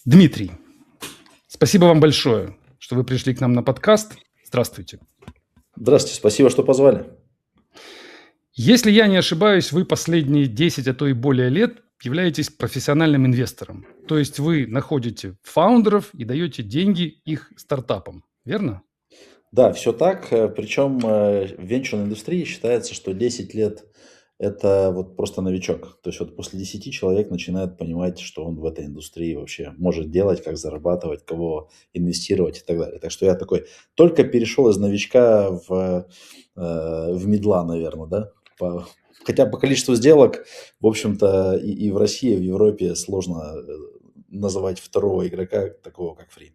Дмитрий, спасибо вам большое, что вы пришли к нам на подкаст. Здравствуйте. Здравствуйте, спасибо, что позвали. Если я не ошибаюсь, вы последние 10, а то и более лет являетесь профессиональным инвестором. То есть вы находите фаундеров и даете деньги их стартапам, верно? Да, все так. Причем в венчурной индустрии считается, что 10 лет– это вот просто новичок. То есть вот после 10 человек начинает понимать, что он в этой индустрии вообще может делать, как зарабатывать, кого инвестировать и так далее. Так что я такой только перешел из новичка в медла, наверное, да? Хотя по количеству сделок, в общем-то, и в России, и в Европе сложно называть второго игрока такого, как Фри.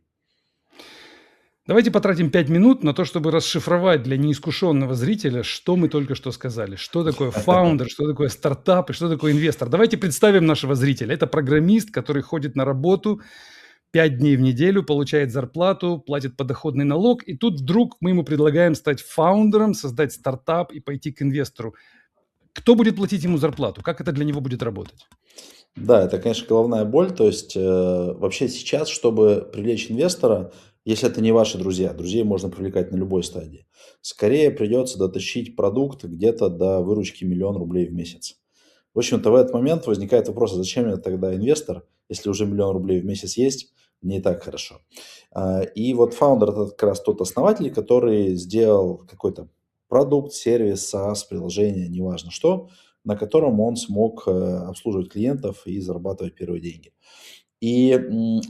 Давайте потратим 5 минут на то, чтобы расшифровать для неискушенного зрителя, что мы только что сказали. Что такое фаундер, что такое стартап и что такое инвестор. Давайте представим нашего зрителя. Это программист, который ходит на работу 5 дней в неделю, получает зарплату, платит подоходный налог, и тут вдруг мы ему предлагаем стать фаундером, создать стартап и пойти к инвестору. Кто будет платить ему зарплату? Как это для него будет работать? Да, это, конечно, головная боль. То есть, вообще сейчас, чтобы привлечь инвестора, если это не ваши друзья, друзей можно привлекать на любой стадии, скорее придется дотащить продукт где-то до выручки 1 000 000 рублей в месяц. В общем-то, в этот момент возникает вопрос, а зачем мне тогда инвестор, если уже 1 000 000 рублей в месяц есть, мне и так хорошо. И вот фаундер– это как раз тот основатель, который сделал какой-то продукт, сервис, SaaS, приложение, неважно что, на котором он смог обслуживать клиентов и зарабатывать первые деньги. И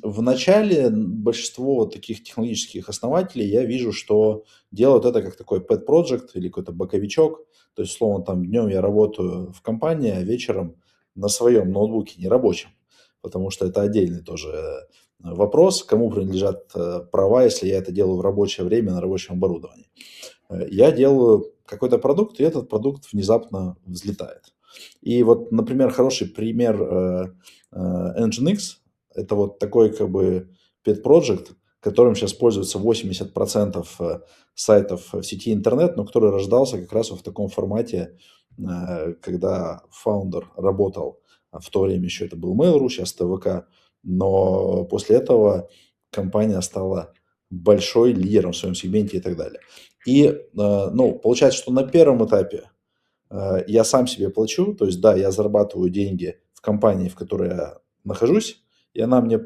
в начале большинство вот таких технологических основателей, я вижу, что делают это как такой pet project или какой-то боковичок. То есть, словно там днем я работаю в компании, а вечером на своем ноутбуке нерабочем. Потому что это отдельный тоже вопрос, кому принадлежат права, если я это делаю в рабочее время на рабочем оборудовании. Я делаю какой-то продукт, и этот продукт внезапно взлетает. И вот, например, хороший пример Nginx– это вот такой как бы pet project, которым сейчас пользуются 80% сайтов в сети интернет, но который рождался как раз в таком формате, когда фаундер работал, в то время еще это был Mail.ru, сейчас это ВК, но после этого компания стала большой лидером в своем сегменте и так далее. И, ну, получается, что на первом этапе я сам себе плачу, то есть, да, я зарабатываю деньги в компании, в которой я нахожусь, и она мне,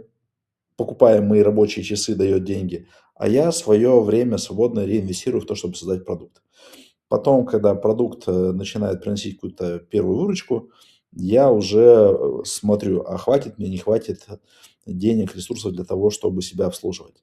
покупая мои рабочие часы, дает деньги, а я свое время свободное реинвестирую в то, чтобы создать продукт. Потом, когда продукт начинает приносить какую-то первую выручку, я уже смотрю, а хватит мне, не хватит денег, ресурсов для того, чтобы себя обслуживать.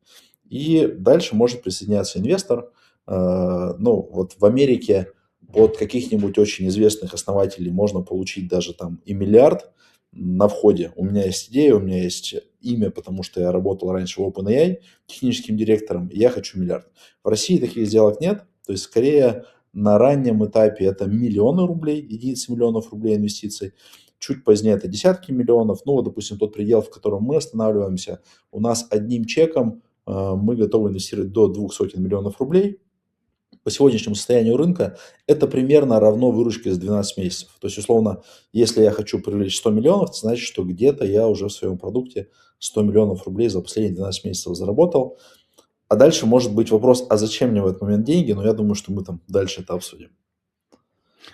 И дальше может присоединяться инвестор. Ну, вот в Америке от каких-нибудь очень известных основателей можно получить даже там и миллиард на входе. У меня есть идея, у меня есть имя, потому что я работал раньше в OpenAI техническим директором, и я хочу миллиард. В России таких сделок нет, то есть скорее на раннем этапе это миллионы рублей, единицы миллионов рублей инвестиций. Чуть позднее это десятки миллионов. Ну, вот, допустим, тот предел, в котором мы останавливаемся, у нас одним чеком мы готовы инвестировать до 200 миллионов рублей. По сегодняшнему состоянию рынка это примерно равно выручке за 12 месяцев. То есть, условно, если я хочу привлечь 100 миллионов, это значит, что где-то я уже в своем продукте 100 миллионов рублей за последние 12 месяцев заработал. А дальше может быть вопрос, а зачем мне в этот момент деньги? Но я думаю, что мы там дальше это обсудим.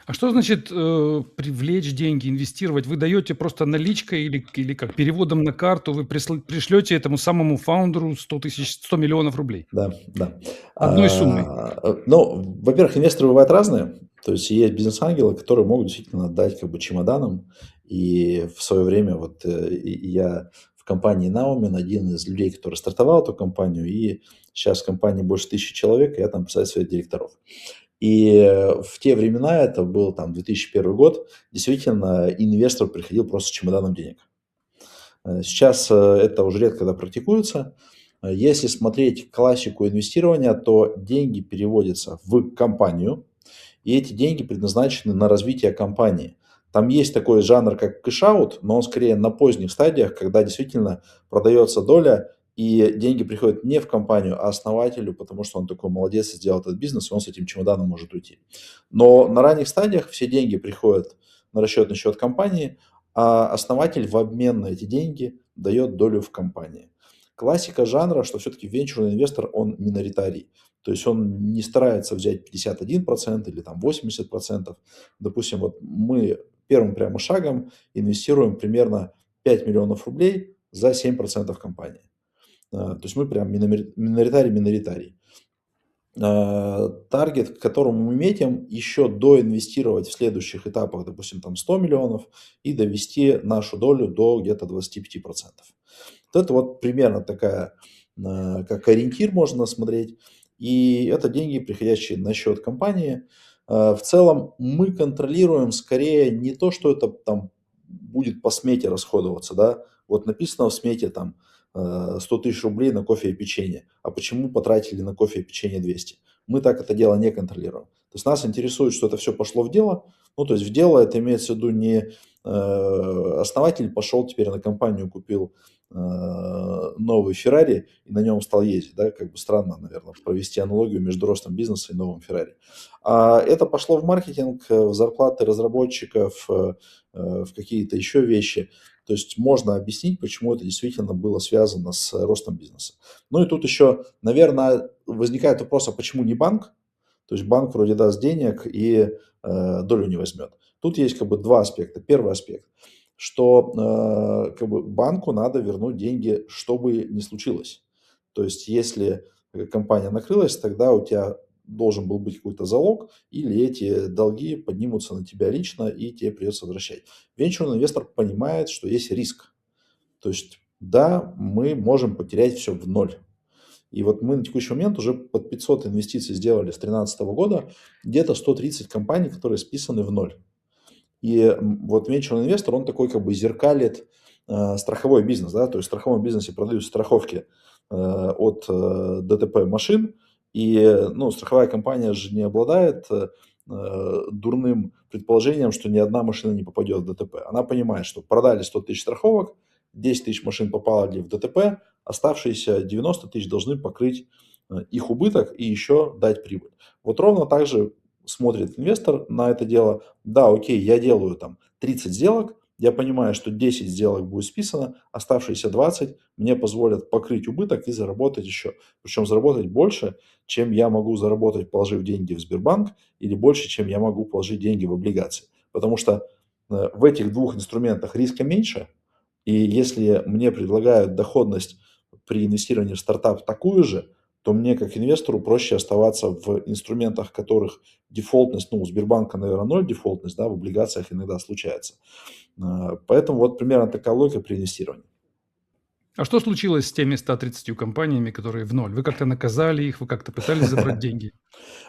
А что значит привлечь деньги, инвестировать? Вы даете просто наличкой или как переводом на карту, вы пришлете этому самому фаундеру 100 миллионов рублей Да, да. одной суммой? Ну, во-первых, инвесторы бывают разные. То есть есть бизнес-ангелы, которые могут действительно дать как бы чемоданом. И в свое время вот я в компании Naumin, один из людей, который стартовал эту компанию, и сейчас в компании больше 1000 человек, и я там представляю своих директоров. И в те времена, это был там 2001 год, действительно инвестор приходил просто с чемоданом денег. Сейчас это уже редко когда практикуется. Если смотреть классику инвестирования, то деньги переводятся в компанию, и эти деньги предназначены на развитие компании. Там есть такой жанр, как кэш-аут, но он скорее на поздних стадиях, когда действительно продается доля, и деньги приходят не в компанию, а основателю, потому что он такой молодец и сделал этот бизнес, и он с этим чемоданом может уйти. Но на ранних стадиях все деньги приходят на расчетный счет компании, а основатель в обмен на эти деньги дает долю в компании. Классика жанра, что все-таки венчурный инвестор, он миноритарий. То есть он не старается взять 51% или там 80%. Допустим, вот мы первым прямо шагом инвестируем примерно 5 миллионов рублей за 7% компании. То есть мы прям миноритарий. Таргет, к которому мы метим, еще доинвестировать в следующих этапах, допустим, там 100 миллионов и довести нашу долю до где-то 25%. Вот это вот примерно такая, как ориентир можно смотреть. И это деньги, приходящие на счет компании. В целом мы контролируем скорее не то, что это там будет по смете расходоваться, да. Вот написано в смете там 100 тысяч рублей на кофе и печенье. А почему потратили на кофе и печенье 200? Мы так это дело не контролируем. То есть нас интересует, что это все пошло в дело. Ну, то есть в дело это имеется в виду не основатель пошел теперь на компанию, купил новый Феррари и на нем стал ездить, да, как бы странно, наверное, провести аналогию между ростом бизнеса и новым Феррари. А это пошло в маркетинг, в зарплаты разработчиков, в какие-то еще вещи. То есть можно объяснить, почему это действительно было связано с ростом бизнеса. Ну и тут еще, наверное, возникает вопрос, а почему не банк? То есть банк вроде даст денег и долю не возьмет. Тут есть как бы два аспекта. Первый аспект, что как бы банку надо вернуть деньги, что бы ни случилось. То есть если компания накрылась, тогда у тебя должен был быть какой-то залог, или эти долги поднимутся на тебя лично, и тебе придется возвращать. Венчурный инвестор понимает, что есть риск. То есть, да, мы можем потерять все в ноль. И вот мы на текущий момент уже под 500 инвестиций сделали с 2013 года, где-то 130 компаний, которые списаны в ноль. И вот венчурный инвестор, он такой как бы зеркалит страховой бизнес, да, то есть в страховом бизнесе продают страховки от ДТП машин, и, ну, страховая компания же не обладает дурным предположением, что ни одна машина не попадет в ДТП. Она понимает, что продали 100 тысяч страховок, 10 тысяч машин попали в ДТП, оставшиеся 90 тысяч должны покрыть их убыток и еще дать прибыль. Вот ровно так же смотрит инвестор на это дело. Да, окей, я делаю там 30 сделок, я понимаю, что 10 сделок будет списано, оставшиеся 20 мне позволят покрыть убыток и заработать еще. Причем заработать больше, чем я могу заработать, положив деньги в Сбербанк, или больше, чем я могу положить деньги в облигации. Потому что в этих двух инструментах риска меньше, и если мне предлагают доходность при инвестировании в стартап такую же, то мне как инвестору проще оставаться в инструментах, которых дефолтность, ну, у Сбербанка, наверное, ноль дефолтность, да, в облигациях иногда случается. Поэтому вот примерно такая логика при инвестировании. А что случилось с теми 130 компаниями, которые в ноль? Вы как-то наказали их, вы как-то пытались забрать деньги?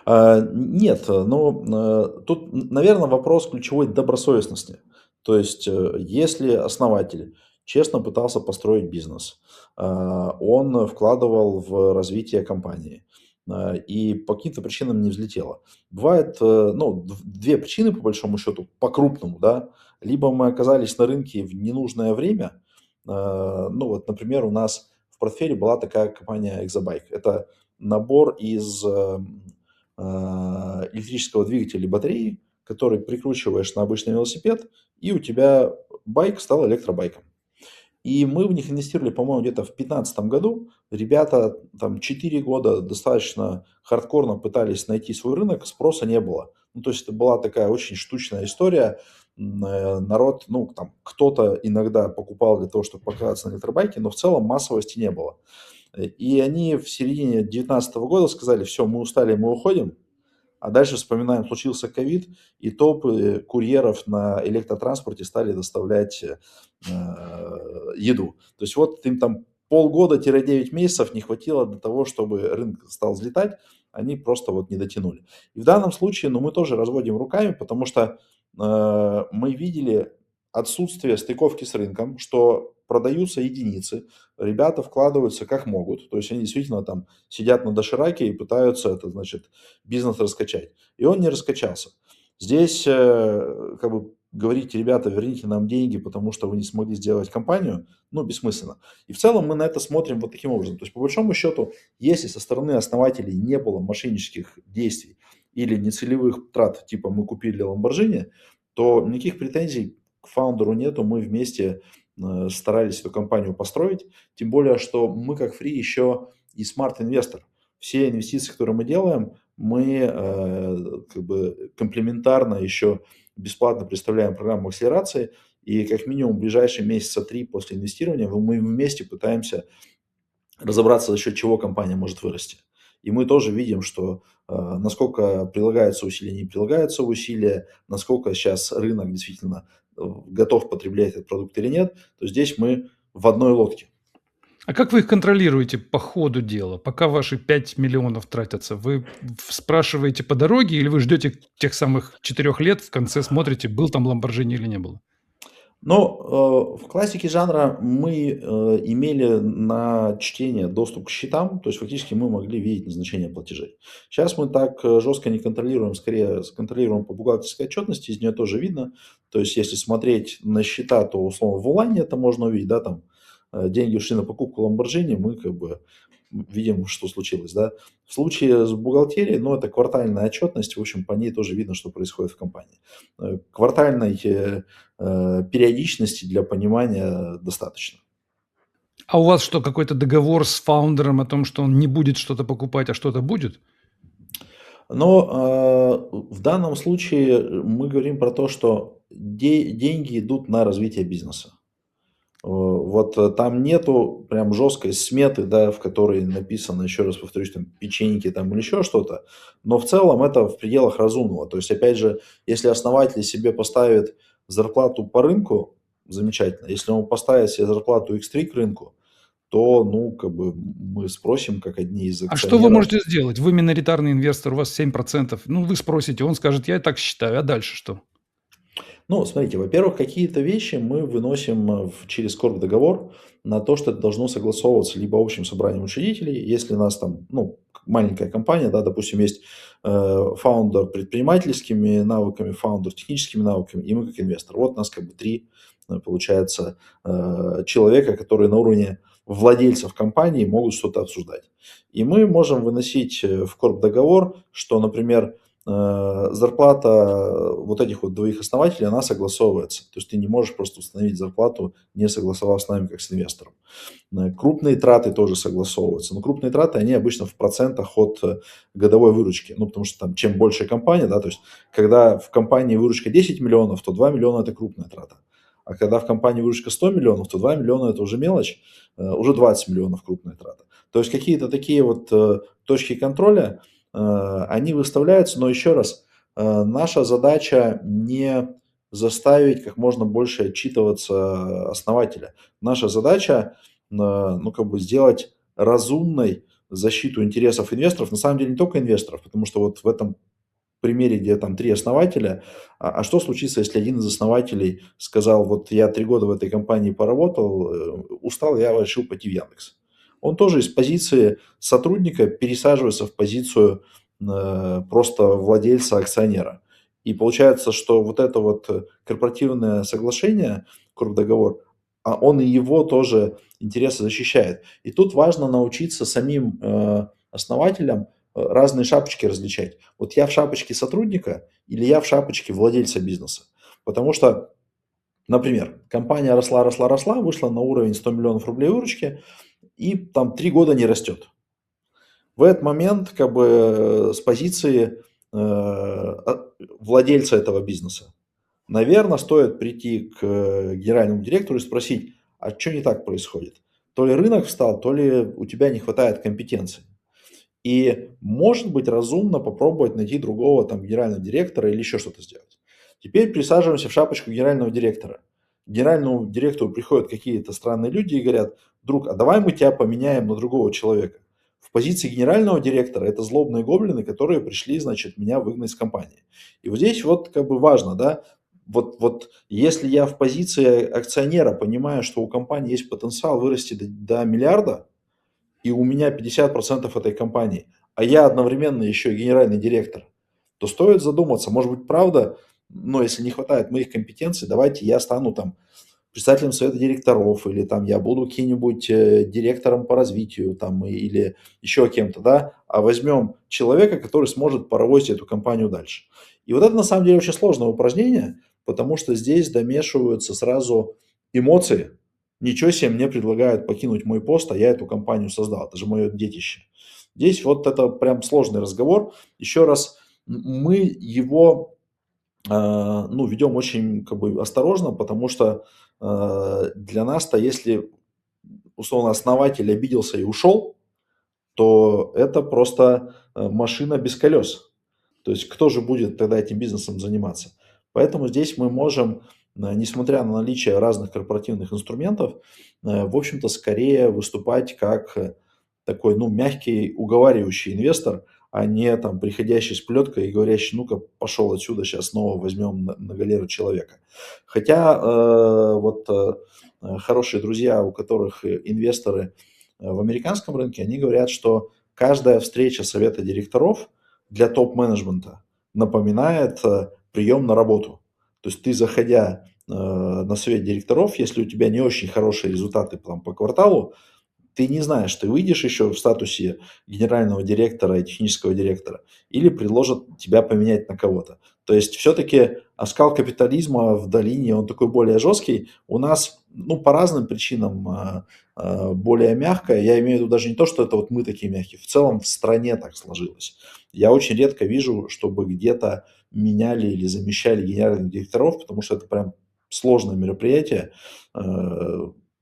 Нет, но тут, наверное, вопрос ключевой добросовестности. То есть, если основатель честно пытался построить бизнес, он вкладывал в развитие компании, и по каким-то причинам не взлетело. Бывает, ну, две причины, по большому счету, по-крупному, да. Либо мы оказались на рынке в ненужное время. Ну, вот, например, у нас в портфеле была такая компания Exabyte. Это набор из электрического двигателя и батареи, который прикручиваешь на обычный велосипед, и у тебя байк стал электробайком. И мы в них инвестировали, по-моему, где-то в 2015 году. Ребята там 4 года достаточно хардкорно пытались найти свой рынок, спроса не было. Ну, то есть это была такая очень штучная история. Народ, ну, там, кто-то иногда покупал для того, чтобы покататься на электробайке, но в целом массовости не было. И они в середине 2019 года сказали: все, мы устали, мы уходим. А дальше вспоминаем, случился ковид, и толпы курьеров на электротранспорте стали доставлять еду. То есть вот им там полгода-9 месяцев не хватило для того, чтобы рынок стал взлетать, они просто вот не дотянули. И в данном случае, ну, мы тоже разводим руками, потому что мы видели отсутствие стыковки с рынком, что продаются единицы, ребята вкладываются как могут, то есть они действительно там сидят на дошираке и пытаются это, значит, бизнес раскачать. И он не раскачался. Здесь как бы говорить: ребята, верните нам деньги, потому что вы не смогли сделать компанию, ну, бессмысленно. И в целом мы на это смотрим вот таким образом. То есть, по большому счету, если со стороны основателей не было мошеннических действий или нецелевых трат, типа мы купили Lamborghini, то никаких претензий к фаундеру нету, мы вместе старались эту компанию построить. Тем более, что мы как Free еще и смарт-инвестор. Все инвестиции, которые мы делаем, мы как бы комплементарно еще бесплатно представляем программу акселерации. И как минимум в ближайшие месяца 3 после инвестирования мы вместе пытаемся разобраться, за счет чего компания может вырасти. И мы тоже видим, что насколько прилагаются усилия, не прилагаются усилия, насколько сейчас рынок действительно готов потреблять этот продукт или нет, то здесь мы в одной лодке. А как вы их контролируете по ходу дела? Пока ваши 5 миллионов тратятся, вы спрашиваете по дороге или вы ждете тех самых 4 лет, в конце смотрите, был там Lamborghini или не было? Но в классике жанра мы имели на чтение доступ к счетам, то есть фактически мы могли видеть назначение платежей. Сейчас мы так жестко не контролируем, скорее контролируем по бухгалтерской отчетности, из нее тоже видно. То есть если смотреть на счета, то условно в онлайне это можно увидеть, да, там деньги ушли на покупку Lamborghini, мы как бы видим, что случилось, да. В случае с бухгалтерией, ну, это квартальная отчетность, в общем, по ней тоже видно, что происходит в компании. Квартальной периодичности для понимания достаточно. А у вас что, какой-то договор с фаундером о том, что он не будет что-то покупать, а что-то будет? Но в данном случае мы говорим про то, что деньги идут на развитие бизнеса. Вот там нету прям жесткой сметы, да, в которой написано, еще раз повторюсь, там печеньки там или еще что-то, но в целом это в пределах разумного. То есть, опять же, если основатель себе поставит зарплату по рынку, замечательно. Если он поставит себе зарплату X3 к рынку, то, ну, как бы мы спросим, как одни из А что вы акционеров. можете сделать? Вы миноритарный инвестор, у вас 7%. Ну, вы спросите, он скажет, я и так считаю, а дальше что? Ну, смотрите, во-первых, какие-то вещи мы выносим через договор на то, что это должно согласовываться либо общим собранием учредителей, если у нас там, ну, маленькая компания, да, допустим, есть фаундер предпринимательскими навыками, фаундер техническими навыками, и мы как инвестор. Вот у нас как бы три, получается, человека, которые на уровне владельцев компании могут что-то обсуждать. И мы можем выносить в договор, что, например, зарплата вот этих вот двоих основателей, она согласовывается. То есть ты не можешь просто установить зарплату, не согласовав с нами, как с инвестором. Крупные траты тоже согласовываются. Но крупные траты, они обычно в процентах от годовой выручки. Ну, потому что там чем больше компания, да, то есть когда в компании выручка 10 миллионов, то 2 миллиона – это крупная трата. А когда в компании выручка 100 миллионов, то 2 миллиона – это уже мелочь, уже 20 миллионов крупная трата. То есть какие-то такие вот точки контроля, они выставляются, но еще раз, наша задача не заставить как можно больше отчитываться основателя. Наша задача, ну, как бы сделать разумной защиту интересов инвесторов, на самом деле не только инвесторов, потому что вот в этом примере, где там три основателя, что случится, если один из основателей сказал, вот я 3 года в этой компании поработал, устал, я решил пойти в Яндекс. Он тоже из позиции сотрудника пересаживается в позицию просто владельца, акционера. И получается, что вот это вот корпоративное соглашение, договор, он и его тоже интересы защищает. И тут важно научиться самим основателям разные шапочки различать. Вот я в шапочке сотрудника или я в шапочке владельца бизнеса. Потому что, например, компания росла, росла, росла, вышла на уровень 100 миллионов рублей выручки и там 3 года не растет. В этот момент как бы с позиции владельца этого бизнеса, наверное, стоит прийти к генеральному директору и спросить, а что не так происходит? То ли рынок встал, то ли у тебя не хватает компетенции. И может быть разумно попробовать найти другого там генерального директора или еще что-то сделать. Теперь присаживаемся в шапочку генерального директора. К генеральному директору приходят какие-то странные люди и говорят, друг, а давай мы тебя поменяем на другого человека. В позиции генерального директора это злобные гоблины, которые пришли, значит, меня выгнать с компании. И вот здесь вот как бы важно, да, вот если я в позиции акционера понимаю, что у компании есть потенциал вырасти до миллиарда, и у меня 50% этой компании, а я одновременно еще и генеральный директор, то стоит задуматься, может быть, правда, но если не хватает моих компетенций, давайте я стану там председателем совета директоров, или там я буду каким-нибудь директором по развитию, там, или еще кем-то, да, а возьмем человека, который сможет паровозить эту компанию дальше. И вот это на самом деле очень сложное упражнение, потому что здесь домешиваются сразу эмоции, ничего себе, мне предлагают покинуть мой пост, а я эту компанию создал, это же мое детище. Здесь вот это прям сложный разговор. Еще раз, мы его ну, ведем очень как бы осторожно, потому что для нас-то, если условно основатель обиделся и ушел, то это просто машина без колес. То есть кто же будет тогда этим бизнесом заниматься? Поэтому здесь мы можем, несмотря на наличие разных корпоративных инструментов, в общем-то, скорее выступать как такой, ну, мягкий, уговаривающий инвестор, а не там приходящий с плеткой и говорящий, ну-ка, пошел отсюда, сейчас снова возьмем на галеру человека. Хотя хорошие друзья, у которых инвесторы в американском рынке, они говорят, что каждая встреча совета директоров для топ-менеджмента напоминает прием на работу. То есть ты, заходя на совет директоров, если у тебя не очень хорошие результаты там, по кварталу, ты не знаешь, ты выйдешь еще в статусе генерального директора и технического директора, или предложат тебя поменять на кого-то. То есть все-таки оскал капитализма в долине, он такой более жесткий. У нас, ну, по разным причинам более мягкое. Я имею в виду даже не то, что это вот мы такие мягкие. В целом в стране так сложилось. Я очень редко вижу, чтобы где-то меняли или замещали генеральных директоров, потому что это прям сложное мероприятие.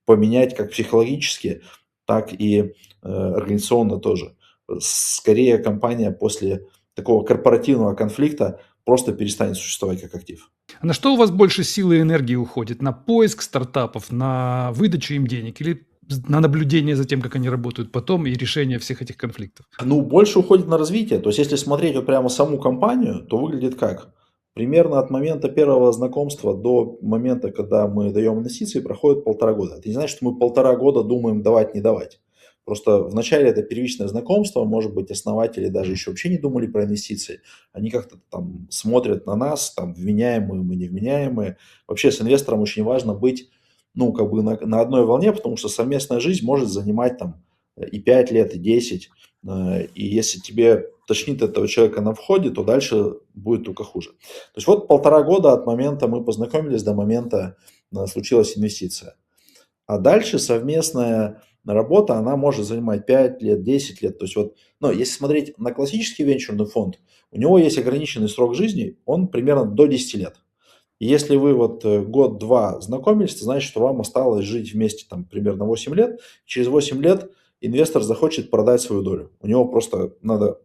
Поменять как психологически, так и организационно тоже. Скорее компания после такого корпоративного конфликта просто перестанет существовать как актив. А на что у вас больше силы и энергии уходит? На поиск стартапов, на выдачу им денег или на наблюдение за тем, как они работают потом и решение всех этих конфликтов? Ну, больше уходит на развитие. То есть, если смотреть вот прямо саму компанию, то выглядит как? Примерно от момента первого знакомства до момента, когда мы даем инвестиции, проходит 1,5 года. Это не значит, что мы 1,5 года думаем давать, не давать. Просто вначале это первичное знакомство, может быть, основатели даже еще вообще не думали про инвестиции. Они как-то там смотрят на нас, там, вменяемые мы, невменяемые. Вообще с инвестором очень важно быть, ну, как бы на одной волне, потому что совместная жизнь может занимать там и 5 лет, и 10. И если тебе тошнит этого человека на входе, то дальше будет только хуже. То есть вот 1,5 года от момента мы познакомились до момента случилась инвестиция. А дальше совместная работа, она может занимать 5 лет, 10 лет. То есть вот, ну, если смотреть на классический венчурный фонд, у него есть ограниченный срок жизни, он примерно до 10 лет. И если вы вот год-два знакомились, то значит, что вам осталось жить вместе там примерно 8 лет. Через 8 лет инвестор захочет продать свою долю. У него просто надо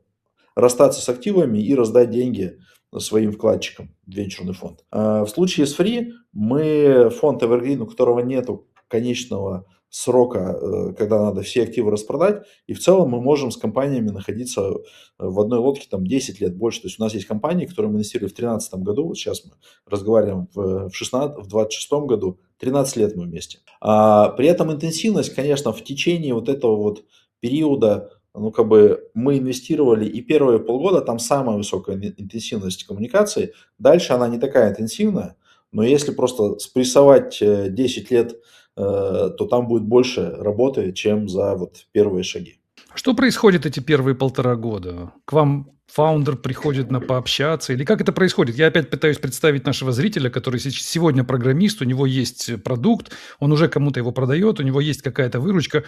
расстаться с активами и раздать деньги своим вкладчикам в венчурный фонд. В случае с Free мы фонд Evergreen, у которого нету конечного срока, когда надо все активы распродать, и в целом мы можем с компаниями находиться в одной лодке там 10 лет больше. То есть у нас есть компании, которые мы инвестировали в 2013 году, вот сейчас мы разговариваем в 2026 году, 13 лет мы вместе. При этом интенсивность, конечно, в течение вот этого вот периода, ну, как бы мы инвестировали, и первые полгода там самая высокая интенсивность коммуникации. Дальше она не такая интенсивная, но если просто спрессовать 10 лет, то там будет больше работы, чем за вот первые шаги. Что происходит эти первые 1,5 года? К вам фаундер приходит на пообщаться или как это происходит? Я опять пытаюсь представить нашего зрителя, который сегодня программист, у него есть продукт, он уже кому-то его продает, у него есть какая-то выручка.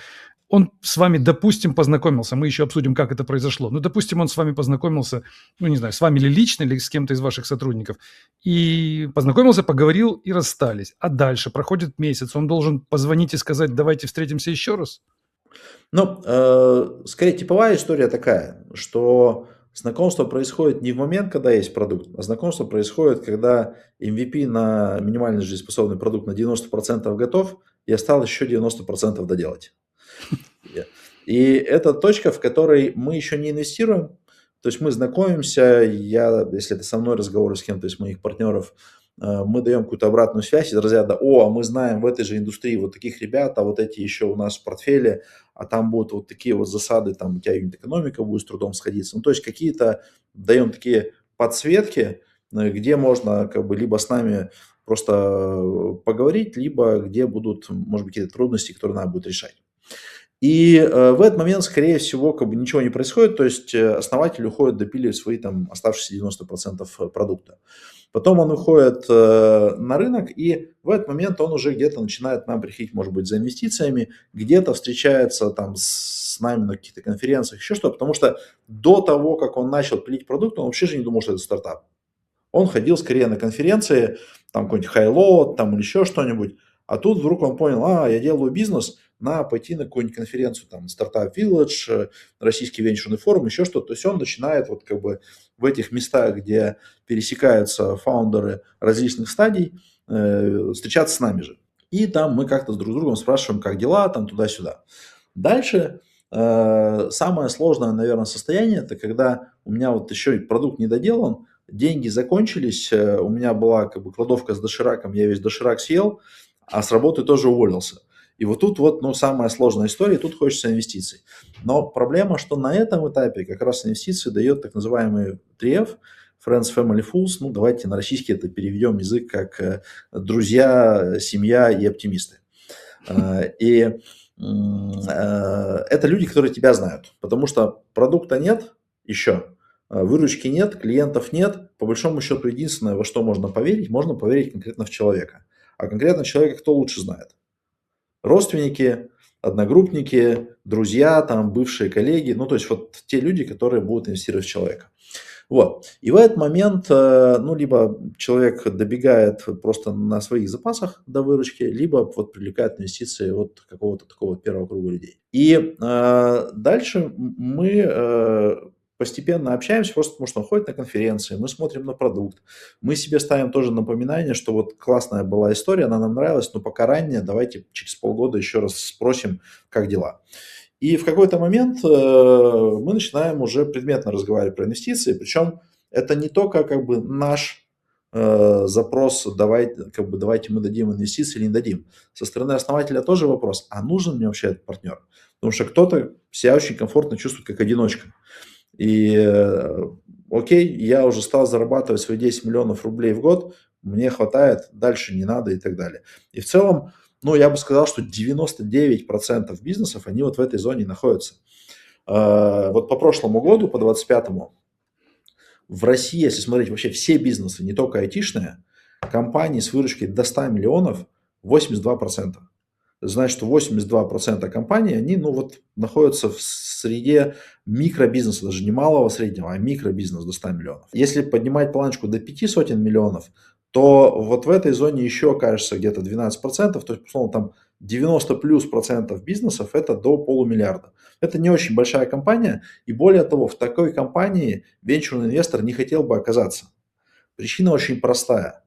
Он с вами, допустим, познакомился, мы еще обсудим, как это произошло. Ну, допустим, он с вами познакомился, ну, не знаю, с вами или лично, или с кем-то из ваших сотрудников, и познакомился, поговорил и расстались. А дальше проходит месяц, он должен позвонить и сказать, давайте встретимся еще раз? Ну, скорее типовая история такая, что знакомство происходит не в момент, когда есть продукт, а знакомство происходит, когда MVP на минимально жизнеспособный продукт на 90% готов, и осталось еще 90% доделать. И это точка, в которой мы еще не инвестируем. То есть мы знакомимся, если это со мной разговоры с кем-то из моих партнеров, мы даем какую-то обратную связь из разряда: о, а мы знаем в этой же индустрии вот таких ребят, а вот эти еще у нас в портфеле, а там будут вот такие вот засады, там у тебя юнит-экономика будет с трудом сходиться. Ну, то есть какие-то даем такие подсветки, где можно как бы либо с нами просто поговорить, либо где будут, может быть, какие-то трудности, которые надо будет решать. И в этот момент, скорее всего, как бы ничего не происходит, то есть основатель уходит допиливать свои там оставшиеся 90% продукта. Потом он выходит на рынок, и в этот момент он уже где-то начинает нам приходить, может быть, за инвестициями, где-то встречается там с нами на каких-то конференциях, еще что-то, потому что до того, как он начал пилить продукт, он вообще же не думал, что это стартап. Он ходил скорее на конференции, там какой-нибудь Highload, там или еще что-нибудь, а тут вдруг он понял, я делаю бизнес, надо пойти на какую-нибудь конференцию, там, Startup Village, Российский венчурный форум, еще что-то. То есть он начинает вот как бы в этих местах, где пересекаются фаундеры различных стадий, встречаться с нами же. И там мы как-то с друг другом спрашиваем, как дела, там, туда-сюда. Дальше самое сложное, наверное, состояние, это когда у меня вот еще продукт не доделан, деньги закончились, у меня была как бы кладовка с дошираком, я весь доширак съел, а с работы тоже уволился. И вот тут вот, самая сложная история, тут хочется инвестиций. Но проблема, что на этом этапе как раз инвестиции дает так называемый 3F, Friends, Family, Fools. Давайте на российский это переведем язык как друзья, семья и оптимисты. И это люди, которые тебя знают, потому что продукта нет еще, выручки нет, клиентов нет. По большому счету, единственное, во что можно поверить конкретно в человека. А конкретно человека кто лучше знает? Родственники, одногруппники, друзья, там, бывшие коллеги, то есть вот те люди, которые будут инвестировать в человека. Вот. И в этот момент, либо человек добегает просто на своих запасах до выручки, либо вот привлекает инвестиции от какого-то такого первого круга людей. И дальше мы постепенно общаемся, просто потому что он ходит на конференции, мы смотрим на продукт, мы себе ставим тоже напоминание, что вот классная была история, она нам нравилась, но пока ранее, давайте через полгода еще раз спросим, как дела. И в какой-то момент мы начинаем уже предметно разговаривать про инвестиции, причем это не только как бы наш запрос, давайте мы дадим инвестиции или не дадим. Со стороны основателя тоже вопрос, а нужен мне вообще этот партнер? Потому что кто-то себя очень комфортно чувствует как одиночка. И окей, я уже стал зарабатывать свои 10 миллионов рублей в год, мне хватает, дальше не надо и так далее. И в целом, я бы сказал, что 99% бизнесов, они вот в этой зоне находятся. Вот по прошлому году, по 25-му, в России, если смотреть вообще все бизнесы, не только айтишные, компании с выручкой до 100 миллионов 82%. Это значит, что 82% компаний, они находятся в среде микробизнеса, даже не малого среднего, а микробизнес до 100 миллионов. Если поднимать планочку до 5 сотен миллионов, то вот в этой зоне еще кажется где-то 12%, то есть, условно, там 90 плюс процентов бизнесов это до полумиллиарда. Это не очень большая компания, и более того, в такой компании венчурный инвестор не хотел бы оказаться. Причина очень простая.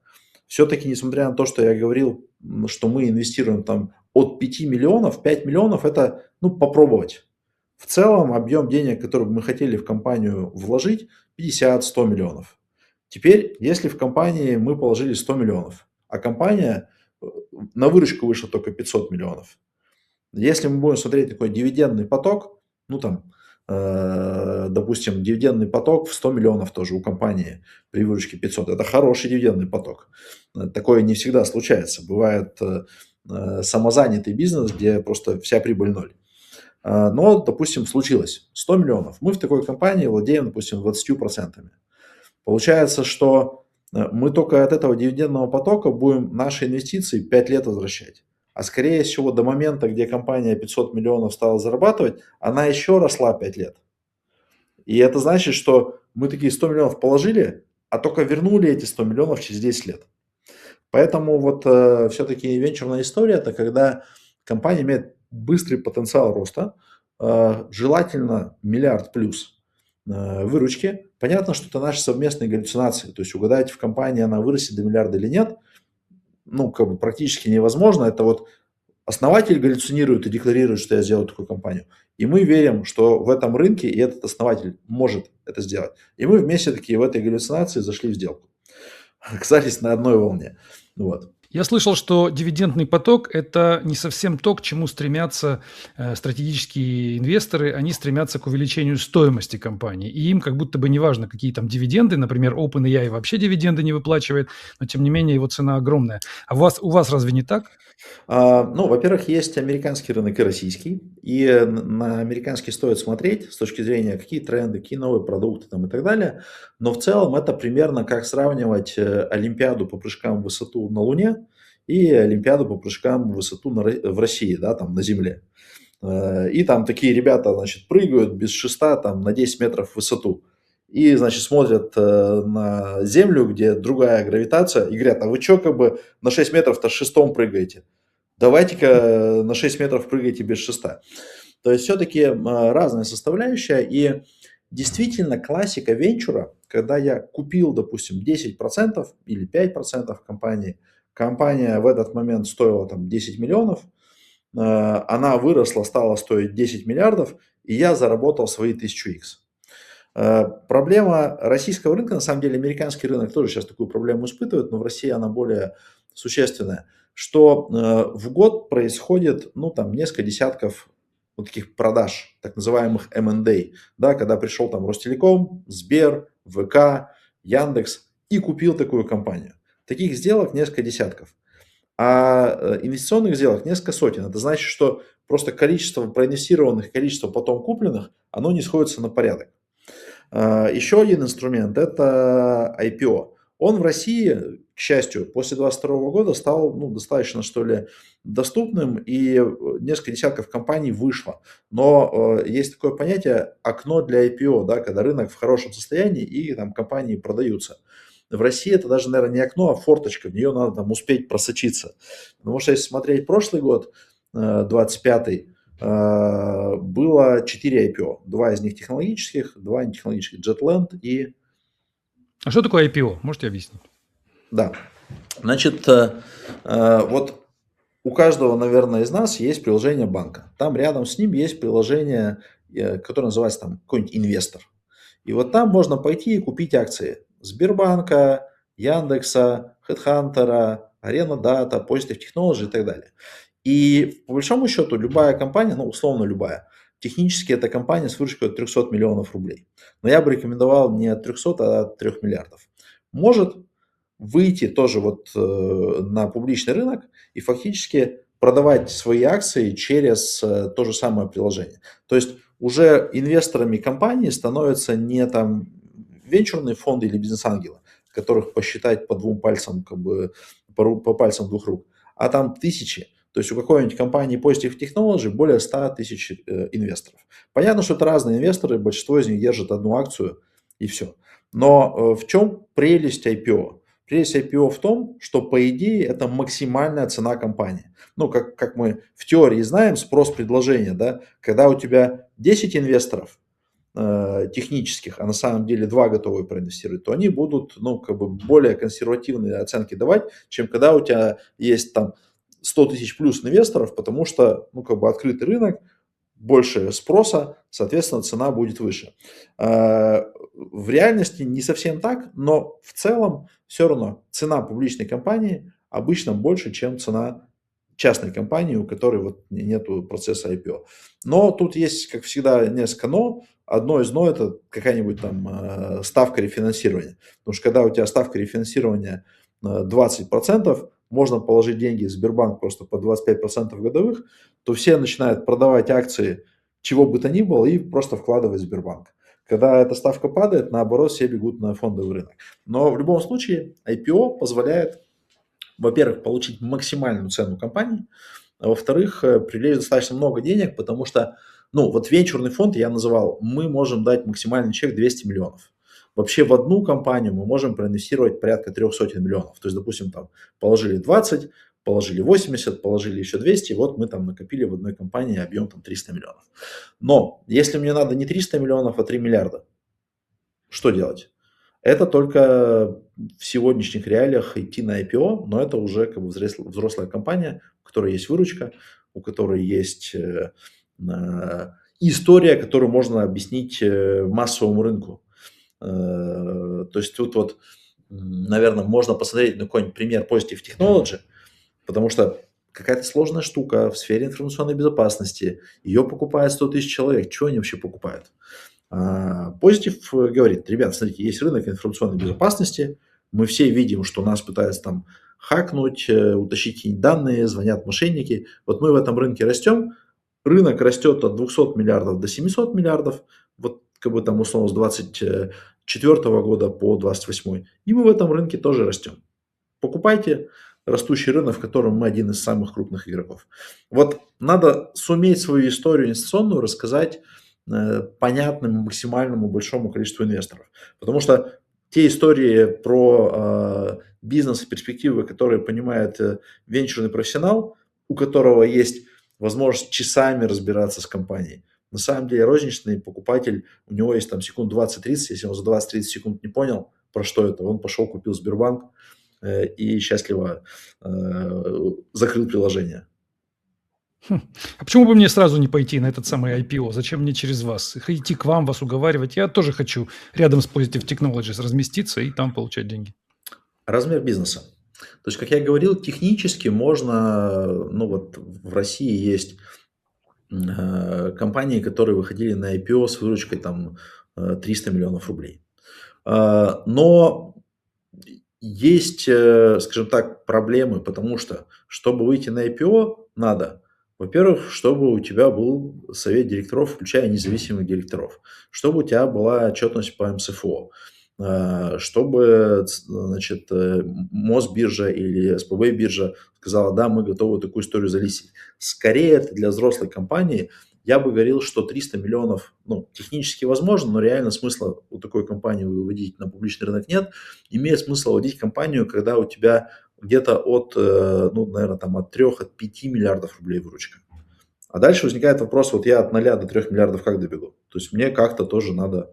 Все-таки, несмотря на то, что я говорил, что мы инвестируем там от 5 миллионов, 5 миллионов это попробовать. В целом объем денег, который мы хотели в компанию вложить, 50-100 миллионов. Теперь, если в компании мы положили 100 миллионов, а компания на выручку вышла только 500 миллионов. Если мы будем смотреть такой дивидендный поток, допустим, дивидендный поток в 100 миллионов тоже у компании при выручке 500, это хороший дивидендный поток. Такое не всегда случается. Бывает самозанятый бизнес, где просто вся прибыль ноль. Но, допустим, случилось 100 миллионов. Мы в такой компании владеем, допустим, 20%. Получается, что мы только от этого дивидендного потока будем наши инвестиции 5 лет возвращать. А скорее всего до момента, где компания 500 миллионов стала зарабатывать, она еще росла 5 лет. И это значит, что мы такие 100 миллионов положили, а только вернули эти 100 миллионов через 10 лет. Поэтому вот все-таки венчурная история – это когда компания имеет быстрый потенциал роста, желательно миллиард плюс выручки. Понятно, что это наши совместные галлюцинации. То есть угадать в компании, она вырастет до миллиарда или нет, практически невозможно. Это вот основатель галлюцинирует и декларирует, что я сделал такую компанию. И мы верим, что в этом рынке и этот основатель может это сделать. И мы вместе такие в этой галлюцинации зашли в сделку. Оказались на одной волне. Вот. Я слышал, что дивидендный поток – это не совсем то, к чему стремятся стратегические инвесторы. Они стремятся к увеличению стоимости компании. И им как будто бы не важно, какие там дивиденды. Например, OpenAI вообще дивиденды не выплачивает, но тем не менее его цена огромная. А у вас разве не так? Ну, во-первых, есть американский рынок и российский, и на американский стоит смотреть с точки зрения, какие тренды, какие новые продукты там и так далее. Но в целом это примерно как сравнивать Олимпиаду по прыжкам в высоту на Луне и Олимпиаду по прыжкам в высоту в России, да, там на Земле. И там такие ребята, значит, прыгают без шеста там на 10 метров в высоту. И, значит, смотрят на Землю, где другая гравитация, и говорят, а вы что, как бы на 6 метров-то с шестом прыгаете? Давайте-ка на 6 метров прыгайте без шеста. То есть все-таки разная составляющая. И действительно классика венчура, когда я купил, допустим, 10% или 5% компании, компания в этот момент стоила там 10 миллионов, она выросла, стала стоить 10 миллиардов, и я заработал свои 1000x. Проблема российского рынка, на самом деле американский рынок тоже сейчас такую проблему испытывает, но в России она более существенная, что в год происходит, ну, там, несколько десятков вот таких продаж, так называемых M&A, да, когда пришел там Ростелеком, Сбер, ВК, Яндекс и купил такую компанию. Таких сделок несколько десятков. А инвестиционных сделок несколько сотен. Это значит, что просто количество проинвестированных, количество потом купленных, оно не сходится на порядок. Еще один инструмент – это IPO. Он в России, к счастью, после 2022 года стал достаточно, что ли, доступным, и несколько десятков компаний вышло. Но есть такое понятие окно для IPO, да, когда рынок в хорошем состоянии и там компании продаются. В России это даже, наверное, не окно, а форточка, в нее надо там успеть просочиться. Потому что если смотреть прошлый год, 25-й, было 4 IPO. 2 из них технологических, 2 нетехнологических. JetLand и... А что такое IPO? Можете объяснить? Да. Значит, вот у каждого, наверное, из нас есть приложение банка. Там рядом с ним есть приложение, которое называется там какой-нибудь инвестор. И вот там можно пойти и купить акции Сбербанка, Яндекса, Хедхантера, Арена Дата, Positive Technology и так далее. И по большому счету любая компания, ну условно любая, технически это компания с выручкой от 300 миллионов рублей. Но я бы рекомендовал не от 300, а от 3 миллиардов. Может выйти тоже вот на публичный рынок и фактически продавать свои акции через то же самое приложение. То есть уже инвесторами компании становятся не там венчурные фонды или бизнес-ангелы, которых посчитать по двум пальцам, как бы по пальцам двух рук, а там тысячи. То есть у какой-нибудь компании Positive Technology более 100 тысяч инвесторов. Понятно, что это разные инвесторы, большинство из них держат одну акцию и все. Но в чем прелесть IPO? Прелесть IPO в том, что по идее это максимальная цена компании. Ну, как мы в теории знаем, спрос-предложение, да, когда у тебя 10 инвесторов технических, а на самом деле 2 готовы проинвестировать, то они будут, ну, как бы более консервативные оценки давать, чем когда у тебя есть там 100 тысяч плюс инвесторов, потому что, ну, как бы открытый рынок, больше спроса, соответственно, цена будет выше. В реальности не совсем так, но в целом все равно цена публичной компании обычно больше, чем цена частной компании, у которой вот нету процесса IPO. Но тут есть, как всегда, несколько но. Одно из но – это какая-нибудь там ставка рефинансирования. Потому что когда у тебя ставка рефинансирования 20%, можно положить деньги в Сбербанк просто по 25% годовых, то все начинают продавать акции чего бы то ни было и просто вкладывать в Сбербанк. Когда эта ставка падает, наоборот, все бегут на фондовый рынок. Но в любом случае IPO позволяет, во-первых, получить максимальную цену компании, а во-вторых, привлечь достаточно много денег, потому что, ну, вот венчурный фонд я называл, мы можем дать максимальный чек 200 миллионов. Вообще в одну компанию мы можем проинвестировать порядка 300 миллионов. То есть, допустим, там положили 20, положили 80, положили еще 200, вот мы там накопили в одной компании объем там 300 миллионов. Но если мне надо не 300 миллионов, а 3 миллиарда, что делать? Это только в сегодняшних реалиях идти на IPO, но это уже как бы взрослая компания, у которой есть выручка, у которой есть история, которую можно объяснить массовому рынку. То есть тут вот, наверное, можно посмотреть на какой-нибудь пример Positive Technology. Потому что какая-то сложная штука в сфере информационной безопасности, ее покупает 100 тысяч человек. Чего они вообще покупают? Позитив говорит: ребят, смотрите, есть рынок информационной безопасности, мы все видим, что нас пытаются там хакнуть, утащить какие-нибудь данные, звонят мошенники. Вот мы в этом рынке растем, рынок растет от 200 миллиардов до 700 миллиардов, вот как бы там условно с 24 года по 28, и мы в этом рынке тоже растем. Покупайте растущий рынок, в котором мы один из самых крупных игроков. Вот надо суметь свою историю инвестиционную рассказать понятному, максимальному большому количеству инвесторов. Потому что те истории про бизнес и перспективы, которые понимает венчурный профессионал, у которого есть возможность часами разбираться с компанией. На самом деле розничный покупатель, у него есть там секунд 20-30, если он за 20-30 секунд не понял, про что это, он пошел, купил Сбербанк и счастливо закрыл приложение. А почему бы мне сразу не пойти на этот самый IPO? Зачем мне через вас? Идти к вам, вас уговаривать? Я тоже хочу рядом с Positive Technologies разместиться и там получать деньги. Размер бизнеса. То есть, как я говорил, технически можно, ну вот в России есть компании, которые выходили на IPO с выручкой там 300 миллионов рублей. Но есть, скажем так, проблемы, потому что, чтобы выйти на IPO, надо, во-первых, чтобы у тебя был совет директоров, включая независимых директоров, чтобы у тебя была отчетность по МСФО, чтобы, значит, Мосбиржа или СПБ биржа сказала: да, мы готовы такую историю залистить. Скорее, это для взрослой компании. Я бы говорил, что 300 миллионов, ну, технически возможно, но реально смысла у такой компании выводить на публичный рынок нет. Имеет смысл вводить компанию, когда у тебя где-то от, ну, наверное, там от 3, от 5 миллиардов рублей выручка. А дальше возникает вопрос: вот я от 0 до 3 миллиардов как добегу? То есть мне как-то тоже надо,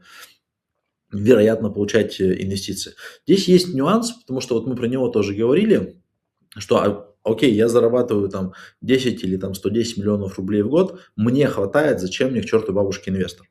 вероятно, получать инвестиции. Здесь есть нюанс, потому что вот мы про него тоже говорили, что, окей, я зарабатываю там 10 или там 110 миллионов рублей в год, мне хватает, зачем мне к черту бабушке инвестор?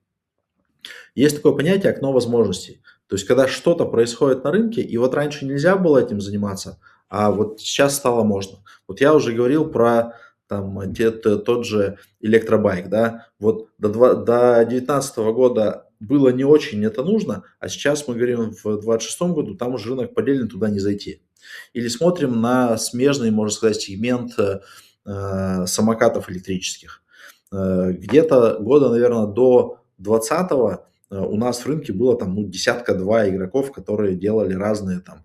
Есть такое понятие окно возможностей. То есть, когда что-то происходит на рынке, и вот раньше нельзя было этим заниматься, а вот сейчас стало можно. Вот я уже говорил про там тот же электробайк, да, вот до 19 года было не очень это нужно, а сейчас мы говорим в 26 году, там уже рынок поделен, туда не зайти. Или смотрим на смежный, можно сказать, сегмент самокатов электрических. Где-то года, наверное, до 20 у нас в рынке было там, ну, десятка-два игроков, которые делали разные там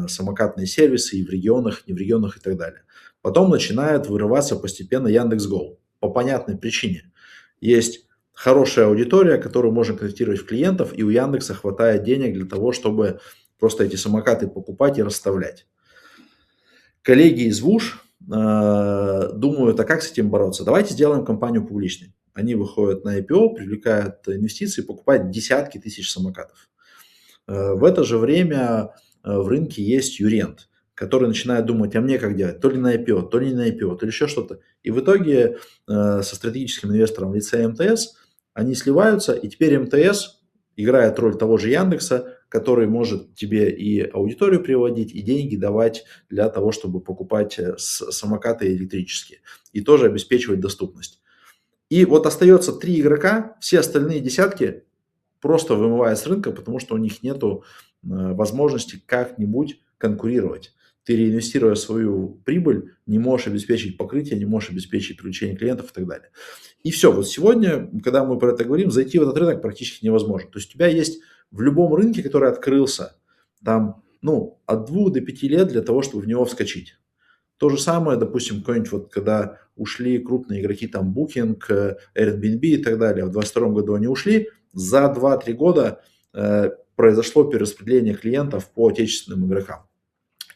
самокатные сервисы и в регионах, и не в регионах и так далее. Потом начинает вырываться постепенно Яндекс.Го. По понятной причине. Есть хорошая аудитория, которую можно конвертировать в клиентов, и у Яндекса хватает денег для того, чтобы просто эти самокаты покупать и расставлять. Коллеги из ВУШ думают, а как с этим бороться? Давайте сделаем компанию публичной. Они выходят на IPO, привлекают инвестиции, покупают десятки тысяч самокатов. В это же время в рынке есть юрент, который начинает думать: а мне как делать? То ли на IPO, то ли не на IPO, то ли еще что-то. И в итоге со стратегическим инвестором в лице МТС они сливаются, и теперь МТС играет роль того же Яндекса, который может тебе и аудиторию приводить, и деньги давать для того, чтобы покупать самокаты электрические, и тоже обеспечивать доступность. И вот остается 3 игрока, все остальные десятки просто вымывают с рынка, потому что у них нет возможности как-нибудь конкурировать. Ты, реинвестируя свою прибыль, не можешь обеспечить покрытие, не можешь обеспечить привлечение клиентов и так далее. И все. Вот сегодня, когда мы про это говорим, зайти в этот рынок практически невозможно. То есть у тебя есть в любом рынке, который открылся, там, ну, от 2 до 5 лет для того, чтобы в него вскочить. То же самое, допустим, какой-нибудь вот, когда ушли крупные игроки, там, Booking, Airbnb и так далее, в 2022 году они ушли, за 2-3 года произошло перераспределение клиентов по отечественным игрокам.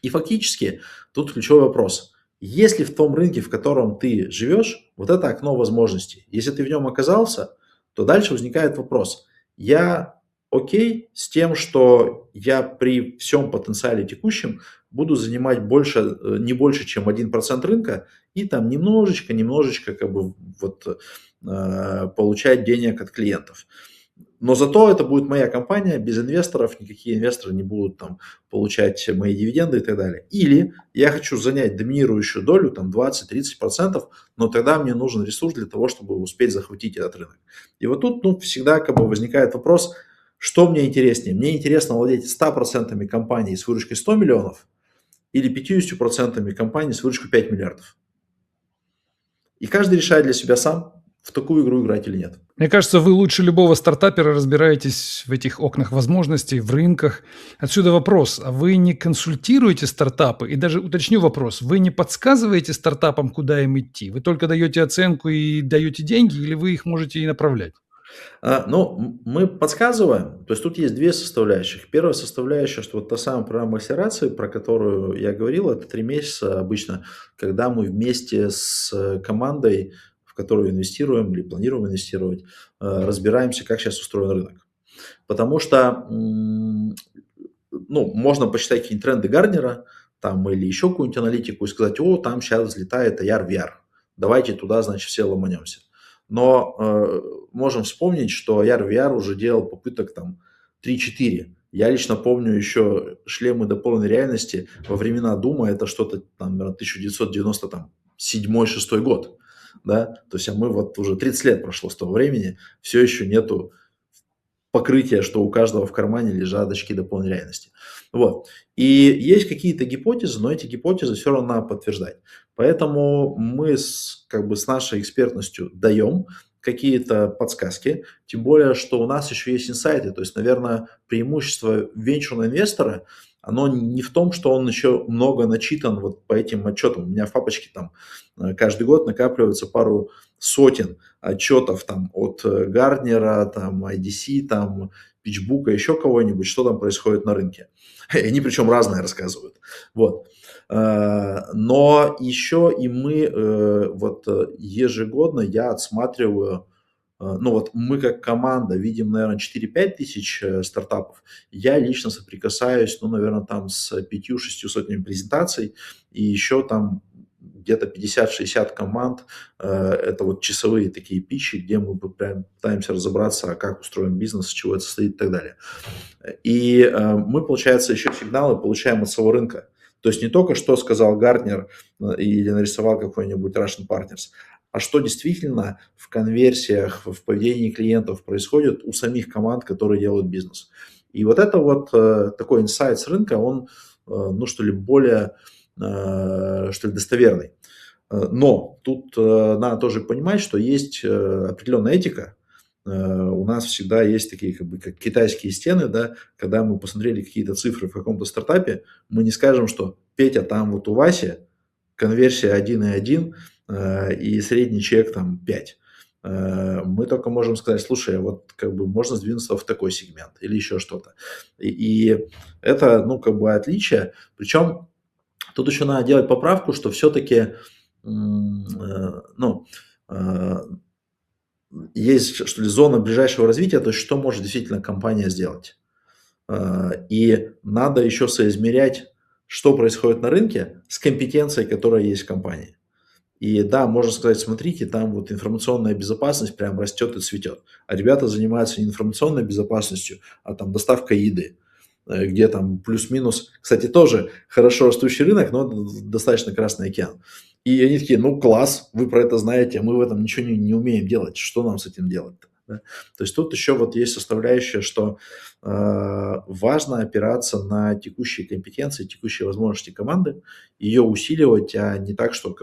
И фактически тут ключевой вопрос. Если в том рынке, в котором ты живешь, вот это окно возможностей, если ты в нем оказался, то дальше возникает вопрос. Я окей с тем, что я при всем потенциале текущем буду занимать больше, не больше, чем 1% рынка, и там немножечко как бы вот получать денег от клиентов. Но зато это будет моя компания без инвесторов, никакие инвесторы не будут там получать мои дивиденды и так далее. Или я хочу занять доминирующую долю, там 20-30%, но тогда мне нужен ресурс для того, чтобы успеть захватить этот рынок. И вот тут всегда как бы возникает вопрос, что мне интереснее? Мне интересно владеть 100% компании с выручкой 100 миллионов или 50% компании с выручкой 5 миллиардов. И каждый решает для себя сам, в такую игру играть или нет. Мне кажется, вы лучше любого стартапера разбираетесь в этих окнах возможностей, в рынках. Отсюда вопрос: а вы не консультируете стартапы? И даже уточню вопрос: вы не подсказываете стартапам, куда им идти? Вы только даете оценку и даете деньги, или вы их можете и направлять? Мы подсказываем, то есть тут есть две составляющих. Первая составляющая, что вот та самая программа акселерации, про которую я говорил, это 3 месяца обычно, когда мы вместе с командой, в которую инвестируем или планируем инвестировать, разбираемся, как сейчас устроен рынок. Потому что, можно почитать какие-нибудь тренды Гарнера там или еще какую-нибудь аналитику и сказать: о, там сейчас взлетает AR, VR, давайте туда, значит, все ломанемся. Но можем вспомнить, что AR, VR уже делал попыток там 3-4. Я лично помню еще шлемы дополненной реальности во времена Дума, это что-то там, наверное, 1997-6 год. Да? То есть, а мы вот уже 30 лет прошло с того времени, все еще нету покрытия, что у каждого в кармане лежат очки дополненной реальности. Вот. И есть какие-то гипотезы, но эти гипотезы все равно надо подтверждать. Поэтому мы как бы с нашей экспертностью даем какие-то подсказки, тем более, что у нас еще есть инсайты. То есть, наверное, преимущество венчурного инвестора, оно не в том, что он еще много начитан вот по этим отчетам. У меня в папочке там каждый год накапливается пару сотен отчетов там от Гарднера, там IDC, там PitchBook, еще кого-нибудь, что там происходит на рынке. И они причем разные рассказывают. Вот. Но еще и мы ежегодно я отсматриваю, мы как команда видим, наверное, 4-5 тысяч стартапов. Я лично соприкасаюсь, наверное, там с 5-6 сотнями презентаций и еще там где-то 50-60 команд. Это вот часовые такие питчи, где мы прям пытаемся разобраться, как устроен бизнес, из чего это состоит и так далее. И мы, получается, еще сигналы получаем от своего рынка. То есть не только что сказал Гартнер или нарисовал какой-нибудь Russian Partners, а что действительно в конверсиях, в поведении клиентов происходит у самих команд, которые делают бизнес. И вот это вот такой инсайт с рынка, он, более, достоверный. Но тут надо тоже понимать, что есть определенная этика. У нас всегда есть такие как китайские стены, да, когда мы посмотрели какие-то цифры в каком-то стартапе, мы не скажем, что Петя, там вот у Васи конверсия 1,1 и средний чек там 5. Мы только можем сказать: слушай, вот как бы можно сдвинуться в такой сегмент или еще что-то. И это, отличие. Причем тут еще надо делать поправку, что все-таки есть, что ли, зона ближайшего развития, то есть что может действительно компания сделать. И надо еще соизмерять, что происходит на рынке с компетенцией, которая есть в компании. И да, можно сказать: смотрите, там вот информационная безопасность прям растет и цветет. А ребята занимаются не информационной безопасностью, а там доставкой еды, где там плюс-минус, кстати, тоже хорошо растущий рынок, но достаточно Красный океан. И они такие: класс, вы про это знаете, а мы в этом ничего не умеем делать, что нам с этим делать-то? Да? То есть тут еще вот есть составляющая, что важно опираться на текущие компетенции, текущие возможности команды, ее усиливать, а не так, что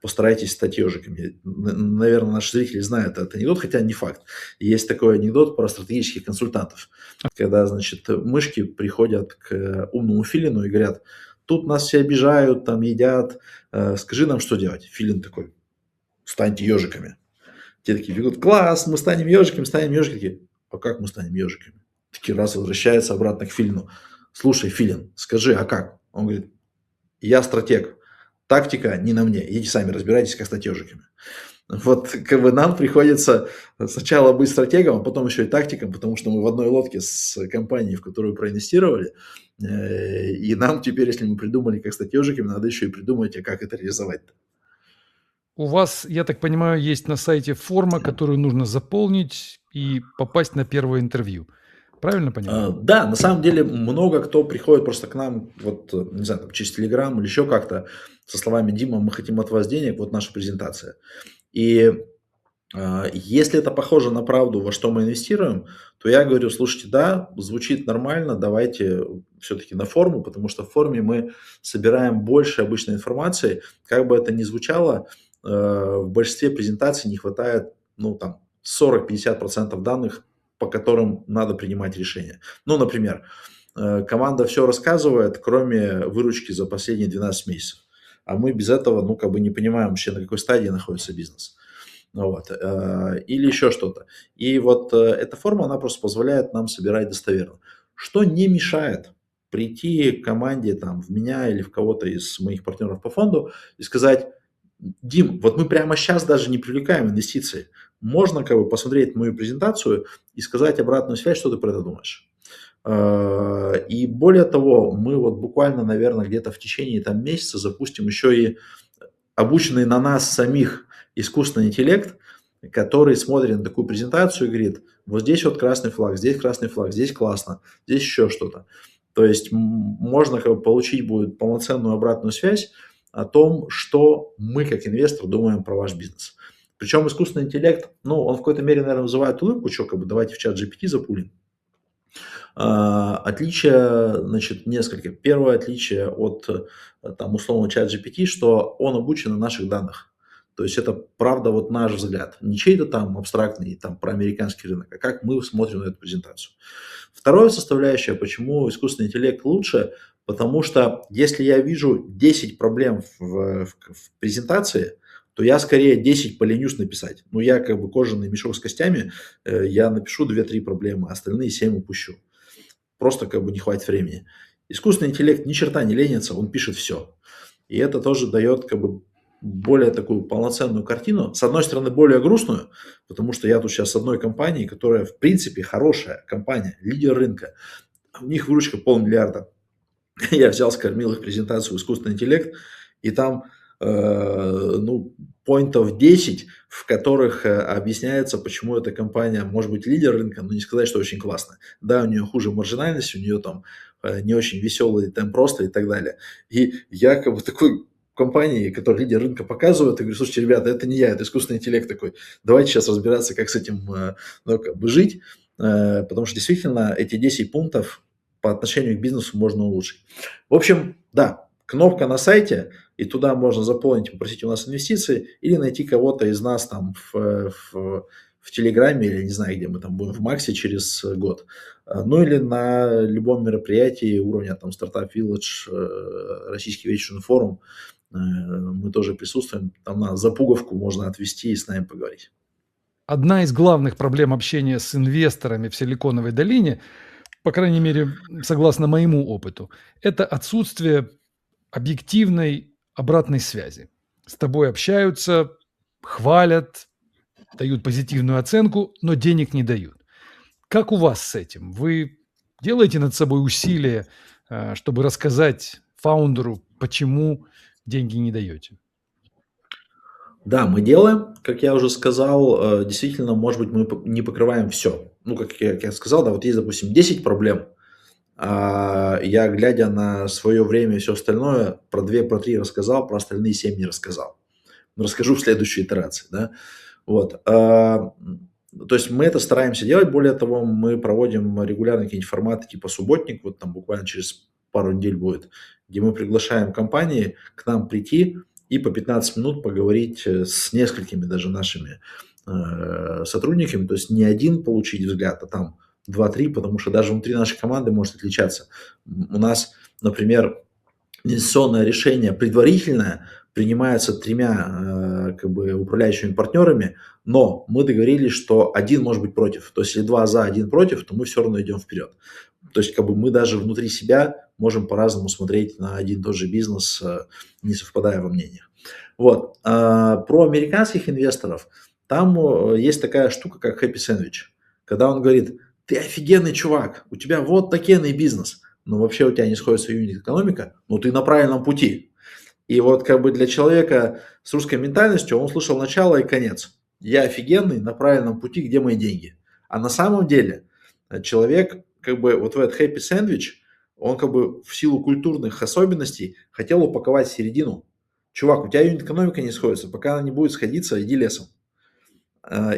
постарайтесь стать ежиками. Наверное, наши зрители знают этот анекдот, хотя не факт. Есть такой анекдот про стратегических консультантов, когда, значит, мышки приходят к умному филину и говорят: тут нас все обижают, там едят, скажи нам, что делать. Филин такой: станьте ежиками. Те такие бегут: класс, мы станем ежиками, станем ежиками. Такие: а как мы станем ежиками? Такие раз возвращается обратно к Филину: слушай, Филин, скажи, а как? Он говорит: я стратег, тактика не на мне, идите сами разбирайтесь, как стать ежиками. Вот как бы нам приходится сначала быть стратегом, а потом еще и тактиком, потому что мы в одной лодке с компанией, в которую проинвестировали, и нам теперь, если мы придумали, как стать ежиками, надо еще и придумать, а как это реализовать-то. У вас, я так понимаю, есть на сайте форма, которую нужно заполнить и попасть на первое интервью. Правильно понимаю? Да, на самом деле много кто приходит просто к нам, вот, не знаю, там, через Telegram или еще как-то, со словами: "Дима, мы хотим от вас денег, вот наша презентация". И если это похоже на правду, во что мы инвестируем, то я говорю: слушайте, да, звучит нормально, давайте все-таки на форму, потому что в форме мы собираем больше обычной информации. Как бы это ни звучало, в большинстве презентаций не хватает, ну, там, 40-50% данных, по которым надо принимать решения. Ну, например, команда все рассказывает, кроме выручки за последние 12 месяцев. А мы без этого, ну, как бы не понимаем вообще, на какой стадии находится бизнес. Ну вот, или еще что-то. И вот эта форма, она просто позволяет нам собирать достоверно. Что не мешает прийти к команде, там, в меня или в кого-то из моих партнеров по фонду и сказать: Дим, вот мы прямо сейчас даже не привлекаем инвестиции. Можно как бы посмотреть мою презентацию и сказать обратную связь, что ты про это думаешь. И более того, мы вот буквально, наверное, где-то в течение там месяца запустим еще и обученный на нас самих искусственный интеллект, который смотрит на такую презентацию и говорит: вот здесь вот красный флаг, здесь классно, здесь еще что-то. То есть можно как бы получить будет полноценную обратную связь о том, что мы как инвестор думаем про ваш бизнес. Причем искусственный интеллект, ну, он в какой-то мере, наверное, вызывает улыбку, что как бы давайте в чат GPT запулим. Отличие, значит, несколько. Первое отличие от, там, условно, ChatGPT, что он обучен на наших данных. То есть это правда вот наш взгляд, не чей-то там абстрактный там про американский рынок, а как мы смотрим на эту презентацию. Второе составляющее, почему искусственный интеллект лучше, потому что если я вижу 10 проблем в презентации, то я скорее 10 поленюсь написать. Ну, я как бы кожаный мешок с костями, я напишу 2-3 проблемы, остальные 7 упущу. Просто как бы не хватит времени. Искусственный интеллект ни черта не ленится, он пишет все. И это тоже дает как бы более такую полноценную картину. С одной стороны, более грустную, потому что я тут сейчас с одной компанией, которая в принципе хорошая компания, лидер рынка. У них выручка полмиллиарда. Я взял, скормил их презентацию в искусственный интеллект, и там, ну, поинтов 10, в которых объясняется, почему эта компания может быть лидер рынка, но не сказать, что очень классно. Да, у нее хуже маржинальность, у нее там не очень веселый темп роста и так далее. И я как бы такой компании, которая лидер рынка показывает, и говорю: слушайте, ребята, это не я, это искусственный интеллект такой. Давайте сейчас разбираться, как с этим ну, как бы жить, потому что действительно эти 10 пунктов по отношению к бизнесу можно улучшить. В общем, да, кнопка на сайте, и туда можно заполнить, попросить у нас инвестиции, или найти кого-то из нас там в Телеграме, или не знаю, где мы там будем, в Максе через год. Ну или на любом мероприятии уровня там Startup Village, Российский вечерный форум, мы тоже присутствуем. Там на запуговку можно отвести и с нами поговорить. Одна из главных проблем общения с инвесторами в Силиконовой долине, по крайней мере, согласно моему опыту, это отсутствие объективной обратной связи. С тобой общаются, хвалят, дают позитивную оценку, но денег не дают. Как у вас с этим? Вы делаете над собой усилия, чтобы рассказать фаундеру, почему деньги не даете? Да, мы делаем, как я уже сказал, действительно, может быть, мы не покрываем все. Ну, как я сказал, да, вот есть, допустим, 10 проблем, я, глядя на свое время и все остальное, про 2, про 3 рассказал, про остальные 7 не рассказал. Но расскажу в следующей итерации, да. Вот. То есть мы это стараемся делать. Более того, мы проводим регулярно какие-нибудь форматы типа субботник, вот там буквально через пару недель будет, где мы приглашаем компании к нам прийти и по 15 минут поговорить с несколькими даже нашими сотрудниками. То есть не один получить взгляд, а там 2-3, потому что даже внутри нашей команды может отличаться. У нас, например, инвестиционное решение предварительное принимается 3 как бы управляющими партнерами, но мы договорились, что один может быть против. То есть если 2 за, один против, то мы все равно идем вперед. То есть как бы мы даже внутри себя можем по-разному смотреть на один и тот же бизнес, не совпадая во мнениях. Вот. Про американских инвесторов. Там есть такая штука, как happy sandwich. Когда он говорит: ты офигенный чувак, у тебя вот такенный бизнес, но вообще у тебя не сходится юнит-экономика, но ты на правильном пути. И вот как бы для человека с русской ментальностью он услышал начало и конец. Я офигенный, на правильном пути, где мои деньги? А на самом деле человек как бы вот в этот happy сэндвич, он как бы в силу культурных особенностей хотел упаковать в середину. Чувак, у тебя юнит-экономика не сходится, пока она не будет сходиться, иди лесом.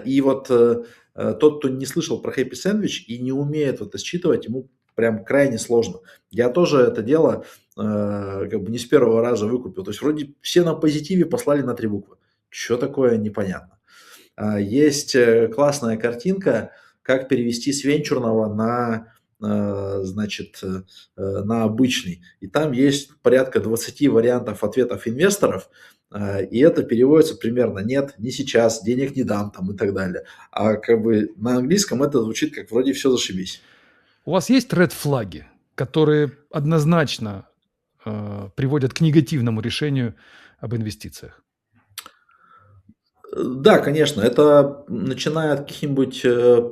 И вот тот, кто не слышал про happy сэндвич и не умеет это считывать, ему прям крайне сложно. Я тоже это дело как бы не с первого раза выкупил. То есть вроде все на позитиве послали на 3 буквы. Что такое, непонятно. Есть классная картинка, как перевести с венчурного на, значит, на обычный. И там есть порядка 20 вариантов ответов инвесторов, и это переводится примерно «нет, не сейчас, денег не дам» там и так далее. А как бы на английском это звучит как вроде все зашибись. У вас есть ред-флаги, которые однозначно приводят к негативному решению об инвестициях? Да, конечно, это начиная от каких-нибудь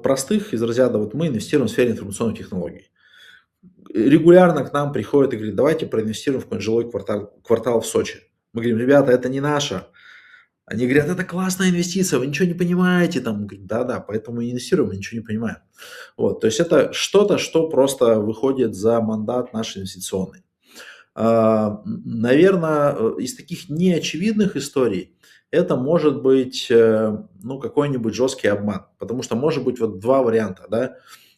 простых из разряда, вот мы инвестируем в сфере информационных технологий. Регулярно к нам приходят и говорят, давайте проинвестируем в какой-нибудь жилой квартал в Сочи. Мы говорим, ребята, это не наше. Они говорят, это классная инвестиция, вы ничего не понимаете. Там, мы говорим, да-да, поэтому и инвестируем, мы ничего не понимаем. Вот, то есть это что-то, что просто выходит за мандат наш инвестиционный. Наверное, из таких неочевидных историй это может быть, ну, какой-нибудь жесткий обман. Потому что может быть вот два варианта, да.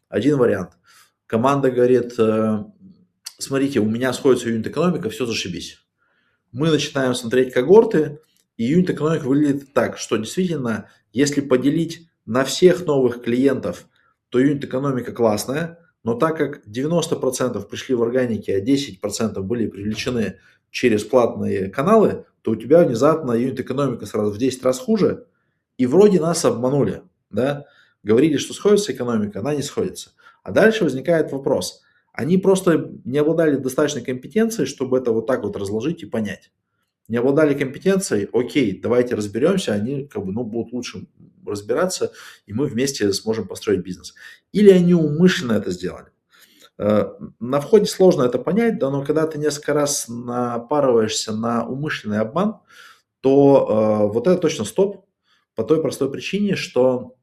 Один вариант. Команда говорит, смотрите, у меня сходится юнит-экономика, все зашибись. Мы начинаем смотреть когорты, и юнит-экономика выглядит так, что действительно, если поделить на всех новых клиентов, то юнит-экономика классная, но так как 90% пришли в органике, а 10% были привлечены через платные каналы, то у тебя внезапно юнит-экономика сразу в 10 раз хуже, и вроде нас обманули, да, говорили, что сходится экономика, она не сходится. А дальше возникает вопрос, они просто не обладали достаточной компетенцией, чтобы это вот так вот разложить и понять. Не обладали компетенцией, окей, давайте разберемся, они как бы, ну, будут лучше разбираться, и мы вместе сможем построить бизнес. Или они умышленно это сделали. На входе сложно это понять, да, но когда ты несколько раз напарываешься на умышленный обман, то вот это точно стоп, по той простой причине, что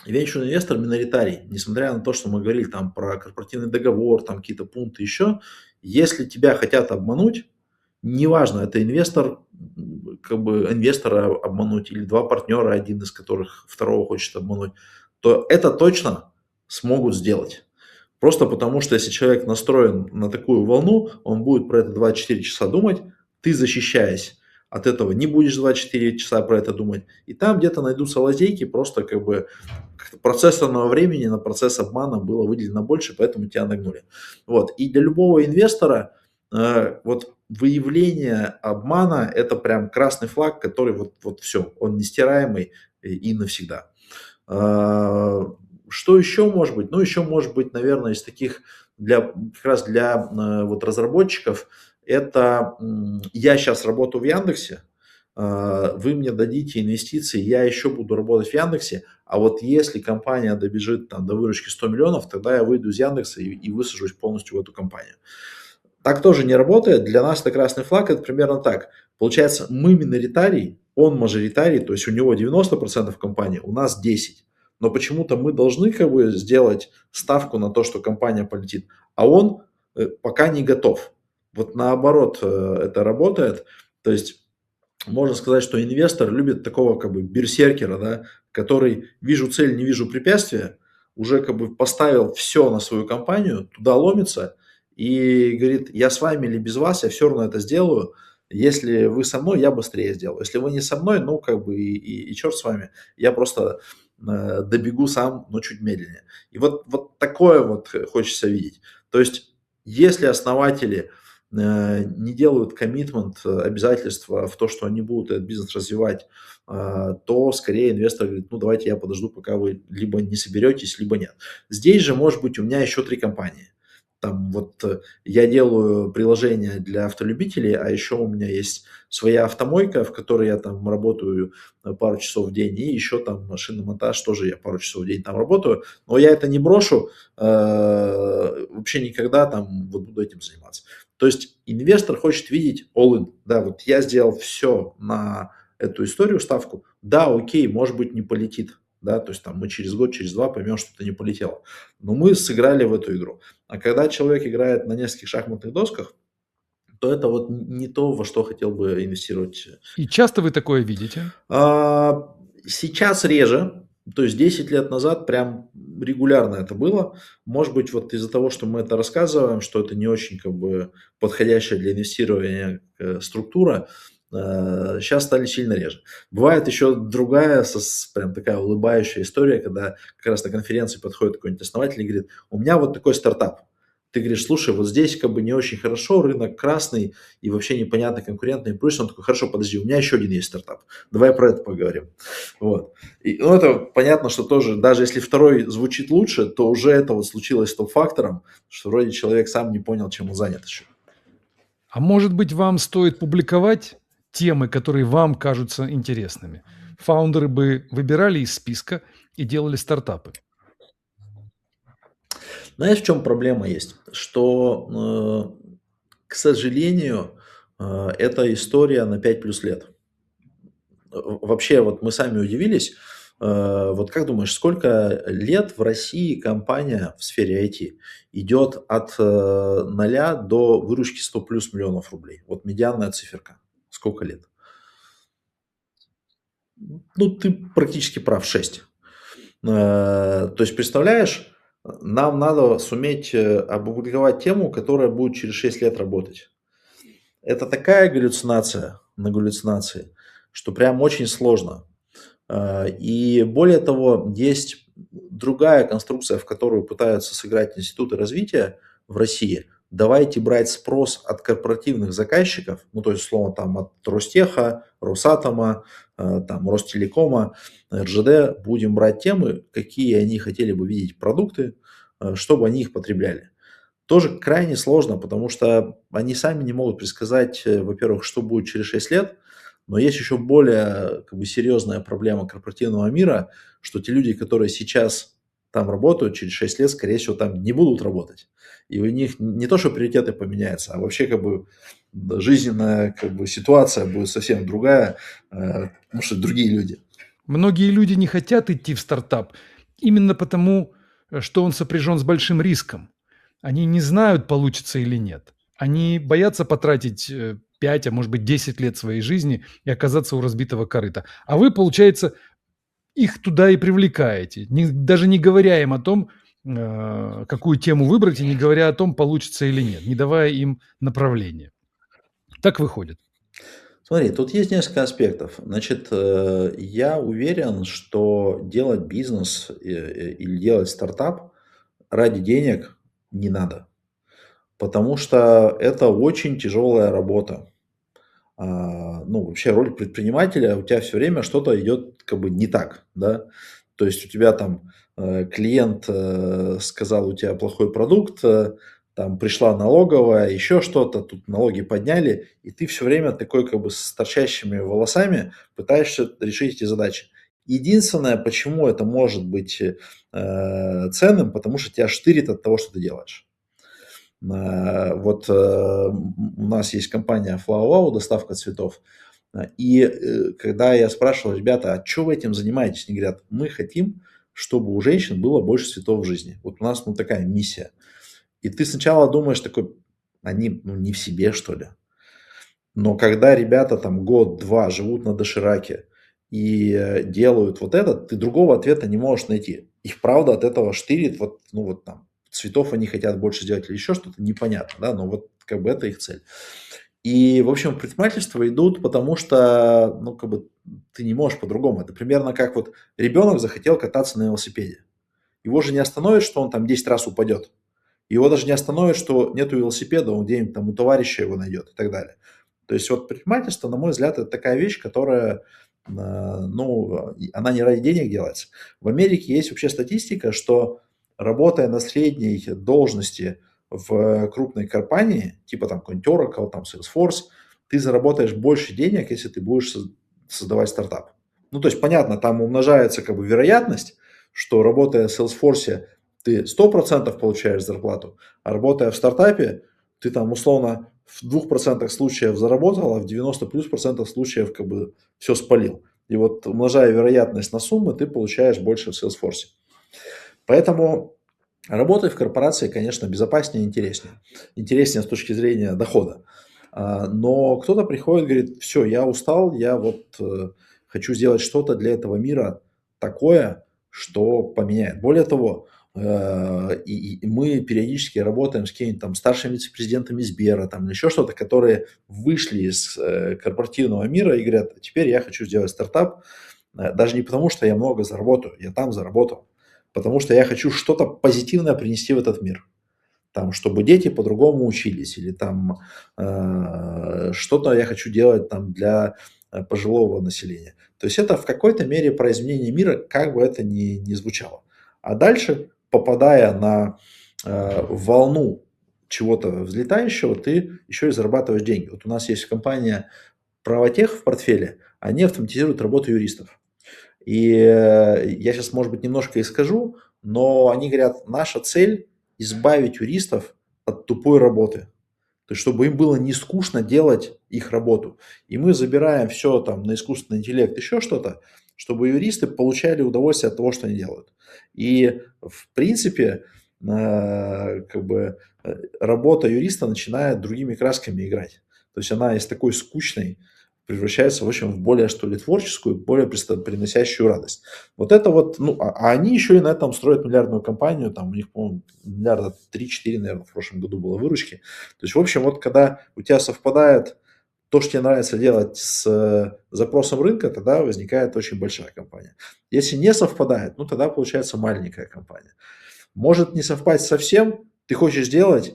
венчурный инвестор миноритарий, несмотря на то, что мы говорили там про корпоративный договор, там какие-то пункты еще, если тебя хотят обмануть, неважно, это инвестор, как бы инвестора обмануть или два партнера, один из которых второго хочет обмануть, то это точно смогут сделать. Просто потому, что если человек настроен на такую волну, он будет про это 24 часа думать, ты, защищаясь от этого, не будешь 24 часа про это думать. И там где-то найдутся лазейки, просто как бы процессорного времени на процесс обмана было выделено больше, поэтому тебя нагнули. Вот. И для любого инвестора вот выявление обмана – это прям красный флаг, который вот все, он нестираемый и навсегда. Что еще может быть? Ну, еще может быть, наверное, из таких как раз для вот разработчиков, это я сейчас работаю в Яндексе, вы мне дадите инвестиции, я еще буду работать в Яндексе, а вот если компания добежит там, до выручки 100 миллионов, тогда я выйду из Яндекса и высажусь полностью в эту компанию. Так тоже не работает. Для нас это красный флаг, это примерно так. Получается, мы миноритарий, он мажоритарий, то есть у него 90% компании, у нас 10%. Но почему-то мы должны как бы сделать ставку на то, что компания полетит, а он пока не готов. Вот наоборот это работает. То есть можно сказать, что инвестор любит такого как бы берсеркера, да, который вижу цель, не вижу препятствия, уже как бы поставил все на свою компанию, туда ломится и говорит, я с вами или без вас, я все равно это сделаю. Если вы со мной, я быстрее сделаю. Если вы не со мной, ну как бы и черт с вами, я просто добегу сам, но чуть медленнее. И вот такое вот хочется видеть. То есть, если основатели не делают коммитмент, обязательства в то, что они будут этот бизнес развивать, то скорее инвестор говорит, ну давайте я подожду, пока вы либо не соберетесь, либо нет. Здесь же может быть у меня еще 3 компании. Там вот я делаю приложение для автолюбителей, а еще у меня есть своя автомойка, в которой я там работаю пару часов в день, и еще там шиномонтаж тоже я пару часов в день там работаю. Но я это не брошу вообще никогда, там вот буду этим заниматься. То есть инвестор хочет видеть all-in. Да, вот я сделал все на эту историю, ставку. Да, окей, может быть, не полетит. Да, то есть там мы через год, через два поймем, что это не полетело. Но мы сыграли в эту игру. А когда человек играет на нескольких шахматных досках, то это вот не то, во что хотел бы инвестировать. И часто вы такое видите? Сейчас реже, то есть 10 лет назад прям регулярно это было. Может быть, вот из-за того, что мы это рассказываем, что это не очень как бы подходящая для инвестирования структура, сейчас стали сильно реже. Бывает еще другая, прям такая улыбающая история, когда как раз на конференции подходит какой-нибудь основатель и говорит, у меня вот такой стартап. Ты говоришь, слушай, вот здесь как бы не очень хорошо, рынок красный и вообще непонятно конкурентный импульс. Он такой, хорошо, подожди, у меня еще один есть стартап. Давай про это поговорим. Вот. И, ну, это понятно, что тоже, даже если второй звучит лучше, то уже это вот случилось стоп-фактором, что вроде человек сам не понял, чем он занят еще. А может быть, вам стоит публиковать темы, которые вам кажутся интересными? Фаундеры бы выбирали из списка и делали стартапы. Знаешь, в чем проблема есть? Что, к сожалению, это история на 5 плюс лет. Вообще, вот мы сами удивились. Вот как думаешь, сколько лет в России компания в сфере IT идет от 0 до выручки 100 плюс миллионов рублей? Вот медианная циферка. Сколько лет? Ну, ты практически прав, 6. То есть, представляешь, нам надо суметь опубликовать тему, которая будет через 6 лет работать. Это такая галлюцинация на галлюцинации, что прям очень сложно. И более того, есть другая конструкция, в которую пытаются сыграть институты развития в России. Давайте брать спрос от корпоративных заказчиков, ну, то есть, условно, там от Ростеха, Росатома, там, Ростелекома, РЖД, будем брать темы, какие они хотели бы видеть продукты, чтобы они их потребляли. Тоже крайне сложно, потому что они сами не могут предсказать, во-первых, что будет через 6 лет, но есть еще более как бы, серьезная проблема корпоративного мира, что те люди, которые сейчас там работают, через 6 лет, скорее всего, там не будут работать. И у них не то, что приоритеты поменяются, а вообще как бы жизненная как бы, ситуация будет совсем другая, потому что другие люди. Многие люди не хотят идти в стартап именно потому, что он сопряжен с большим риском. Они не знают, получится или нет. Они боятся потратить 5, а может быть 10 лет своей жизни и оказаться у разбитого корыта. А вы, получается, их туда и привлекаете, даже не говоря им о том, какую тему выбрать, и не говоря о том, получится или нет, не давая им направления. Так выходит. Смотри, тут есть несколько аспектов. Значит, я уверен, что делать бизнес или делать стартап ради денег не надо, потому что это очень тяжелая работа. Ну, вообще роль предпринимателя, у тебя все время что-то идет как бы не так, да. То есть у тебя там клиент сказал, у тебя плохой продукт, там пришла налоговая, еще что-то, тут налоги подняли, и ты все время такой как бы с торчащими волосами пытаешься решить эти задачи. Единственное, почему это может быть ценным, потому что тебя штырит от того, что ты делаешь. Вот у нас есть компания Flower Wow, доставка цветов. И когда я спрашивал, ребята, а что вы этим занимаетесь? Они говорят, мы хотим, чтобы у женщин было больше цветов в жизни. Вот у нас ну, такая миссия. И ты сначала думаешь такой, они ну, не в себе, что ли? Но когда ребята там год-два живут на дошираке и делают вот это, ты другого ответа не можешь найти. Их правда от этого штырит, вот, ну вот там, цветов они хотят больше сделать или еще что-то, непонятно, да, но вот как бы это их цель. И, в общем, предпринимательства идут, потому что, ну, как бы ты не можешь по-другому. Это примерно как вот ребенок захотел кататься на велосипеде. Его же не остановит, что он там 10 раз упадет. Его даже не остановит, что нету велосипеда, он где-нибудь там у товарища его найдет и так далее. То есть вот предпринимательство, на мой взгляд, это такая вещь, которая, ну, она не ради денег делается. В Америке есть вообще статистика, что работая на средней должности в крупной компании, типа там какой-нибудь Oracle, там Salesforce, ты заработаешь больше денег, если ты будешь создавать стартап. Ну, то есть, понятно, там умножается как бы вероятность, что работая в Salesforce, ты 100% получаешь зарплату, а работая в стартапе, ты там условно в 2% случаев заработал, а в 90 плюс процентов случаев как бы все спалил. И вот умножая вероятность на суммы, ты получаешь больше в Salesforce. Поэтому работать в корпорации, конечно, безопаснее и интереснее. Интереснее с точки зрения дохода. Но кто-то приходит и говорит, все, я устал, я вот хочу сделать что-то для этого мира такое, что поменяет. Более того, и мы периодически работаем с какими-то там старшими вице-президентами Сбера там, или еще что-то, которые вышли из корпоративного мира и говорят, теперь я хочу сделать стартап, даже не потому, что я много заработаю, я там заработал, потому что я хочу что-то позитивное принести в этот мир. Там, чтобы дети по-другому учились, или там что-то я хочу делать там для пожилого населения. То есть это в какой-то мере про изменение мира, как бы это ни звучало. А дальше, попадая на волну чего-то взлетающего, ты еще и зарабатываешь деньги. Вот у нас есть компания Правотех в портфеле, они автоматизируют работу юристов. И я сейчас, может быть, немножко и скажу, но они говорят, наша цель избавить юристов от тупой работы. То есть, чтобы им было не скучно делать их работу. И мы забираем все там на искусственный интеллект, еще что-то, чтобы юристы получали удовольствие от того, что они делают. И, в принципе, как бы работа юриста начинает другими красками играть. То есть она из такой скучной превращается, в общем, в более, что ли, творческую, более приносящую радость. Вот это вот, ну, а они еще и на этом строят миллиардную компанию, там у них, по-моему, миллиарда 3-4, наверное, в прошлом году было выручки. То есть, в общем, вот когда у тебя совпадает то, что тебе нравится делать с запросом рынка, тогда возникает очень большая компания. Если не совпадает, ну, тогда получается маленькая компания. Может не совпасть совсем, ты хочешь сделать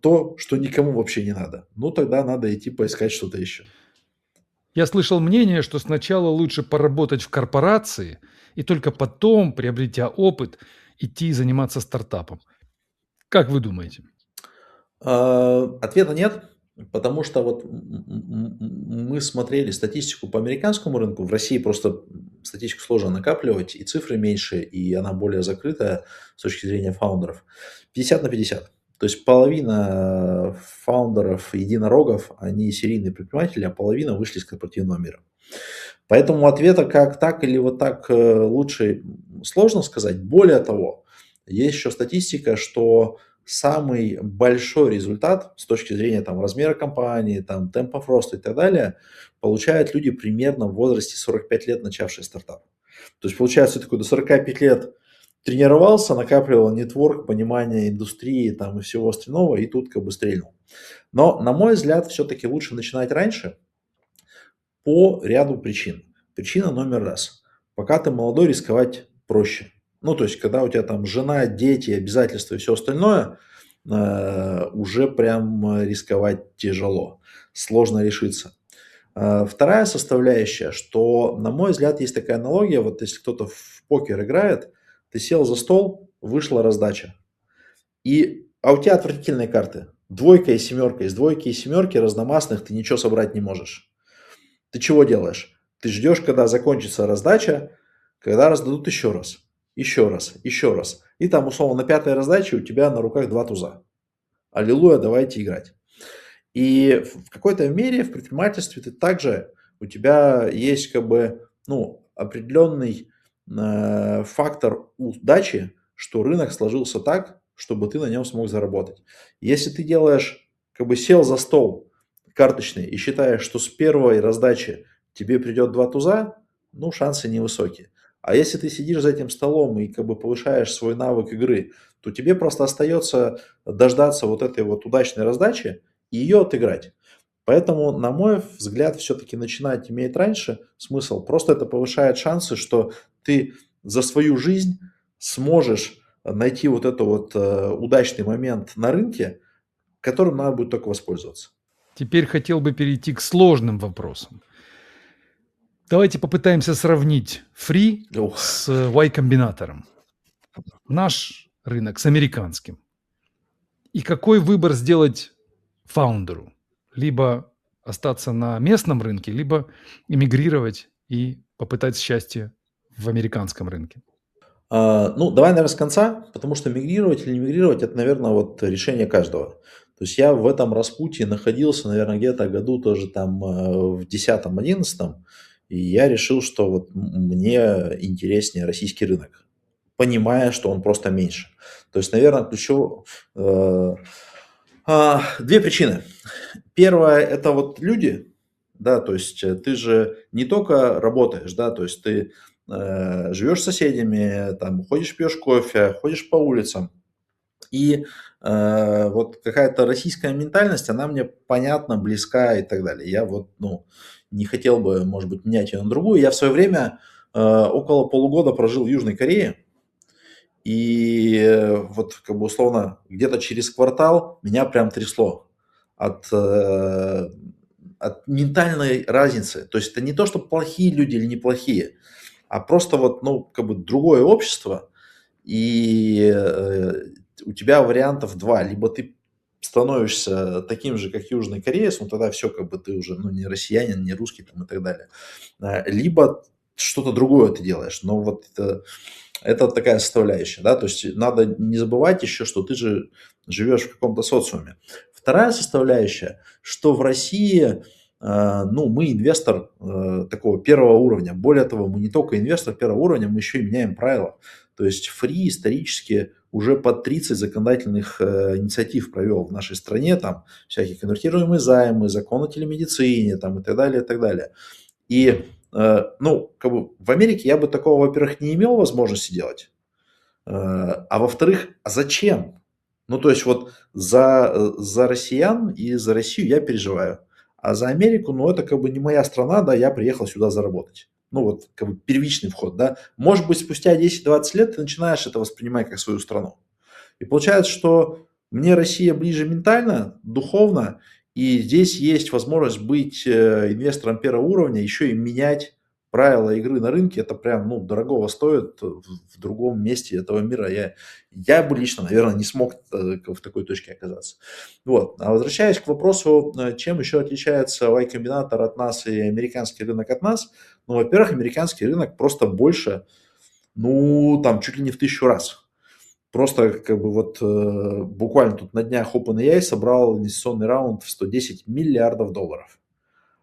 то, что никому вообще не надо. Ну, тогда надо идти поискать что-то еще. Я слышал мнение, что сначала лучше поработать в корпорации и только потом, приобретя опыт, идти заниматься стартапом. Как вы думаете? Ответа нет, потому что вот мы смотрели статистику по американскому рынку. В России просто статистику сложно накапливать, и цифры меньше, и она более закрытая с точки зрения фаундеров. 50 на 50. То есть половина фаундеров единорогов, они серийные предприниматели, а половина вышли из корпоративного мира. Поэтому ответа как так или вот так лучше сложно сказать. Более того, есть еще статистика, что самый большой результат с точки зрения там, размера компании, там, темпов роста и так далее получают люди примерно в возрасте 45 лет, начавшие стартап. То есть получается, ты такой до 45 лет тренировался, накапливал нетворк, понимание индустрии там, и всего остального, и тут как бы стрельнул. Но, на мой взгляд, все-таки лучше начинать раньше по ряду причин. Причина номер раз. Пока ты молодой, рисковать проще. Ну, то есть, когда у тебя там жена, дети, обязательства и все остальное, уже прям рисковать тяжело, сложно решиться. Вторая составляющая, что, на мой взгляд, есть такая аналогия, вот если кто-то в покер играет, ты сел за стол, вышла раздача, а у тебя отвратительные карты. Двойка и семерка. Из двойки и семерки разномастных ты ничего собрать не можешь. Ты чего делаешь? Ты ждешь, когда закончится раздача, когда раздадут еще раз, еще раз, еще раз. И там, условно, на пятой раздаче у тебя на руках 2 туза. Аллилуйя, давайте играть. И в какой-то мере в предпринимательстве ты также, у тебя есть как бы, ну, определенный фактор удачи, что рынок сложился так, чтобы ты на нем смог заработать. Если ты делаешь, как бы сел за стол карточный и считаешь, что с первой раздачи тебе придет 2 туза, ну, шансы невысокие. А если ты сидишь за этим столом и как бы повышаешь свой навык игры, то тебе просто остается дождаться вот этой вот удачной раздачи и ее отыграть. Поэтому, на мой взгляд, все-таки начинать имеет раньше смысл. Просто это повышает шансы, что ты за свою жизнь сможешь найти вот этот вот удачный момент на рынке, которым надо будет только воспользоваться. Теперь хотел бы перейти к сложным вопросам. Давайте попытаемся сравнить Free Ух. с Y-комбинатором. Наш рынок с американским. И какой выбор сделать фаундеру? Либо остаться на местном рынке, либо эмигрировать и попытать счастье в американском рынке. Ну, давай, наверное, с конца, потому что мигрировать или не мигрировать, это, наверное, вот решение каждого. То есть я в этом распутье находился, наверное, где-то году тоже там в 10-11, и я решил, что вот мне интереснее российский рынок, понимая, что он просто меньше. То есть, наверное, ключевое... Две причины. Первое – это вот люди, да, то есть ты же не только работаешь, да, то есть ты живешь с соседями, там, ходишь, пьешь кофе, ходишь по улицам. И вот какая-то российская ментальность, она мне понятна, близка и так далее. Я вот, ну, не хотел бы, может быть, менять ее на другую. Я в свое время около полугода прожил в Южной Корее, и вот как бы условно где-то через квартал меня прям трясло от, от ментальной разницы. То есть это не то, что плохие люди или неплохие, а просто вот, ну, как бы другое общество, и у тебя вариантов два. Либо ты становишься таким же, как южный кореец, ну тогда все, как бы ты уже, ну, не россиянин, не русский там и так далее. Либо что-то другое ты делаешь. Но вот это такая составляющая, да, то есть надо не забывать еще, что ты же живешь в каком-то социуме. Вторая составляющая, что в России, ну, мы инвестор такого первого уровня. Более того, мы не только инвестор первого уровня, мы еще и меняем правила. То есть Free исторически уже под 30 законодательных инициатив провел в нашей стране, там всякие конвертируемые займы, закон о телемедицине, там и так далее, и так далее. И, ну, как бы в Америке я бы такого, во-первых, не имел возможности делать, а во-вторых, а зачем? Ну, то есть вот за россиян и за Россию я переживаю, а за Америку, ну, это как бы не моя страна, да, я приехал сюда заработать. Ну, вот как бы первичный вход, да. Может быть, спустя 10-20 лет ты начинаешь это воспринимать как свою страну. И получается, что мне Россия ближе ментально, духовно, и здесь есть возможность быть инвестором первого уровня, еще и менять правила игры на рынке. Это прям, ну, дорогого стоит в другом месте этого мира. Я бы лично, наверное, не смог в такой точке оказаться. Вот. А возвращаясь к вопросу, чем еще отличается Y-комбинатор от нас и американский рынок от нас, ну, во-первых, американский рынок просто больше, ну, там, чуть ли не в 1000 раз. Просто как бы вот буквально тут на днях OpenAI собрал инвестиционный раунд в 110 миллиардов долларов.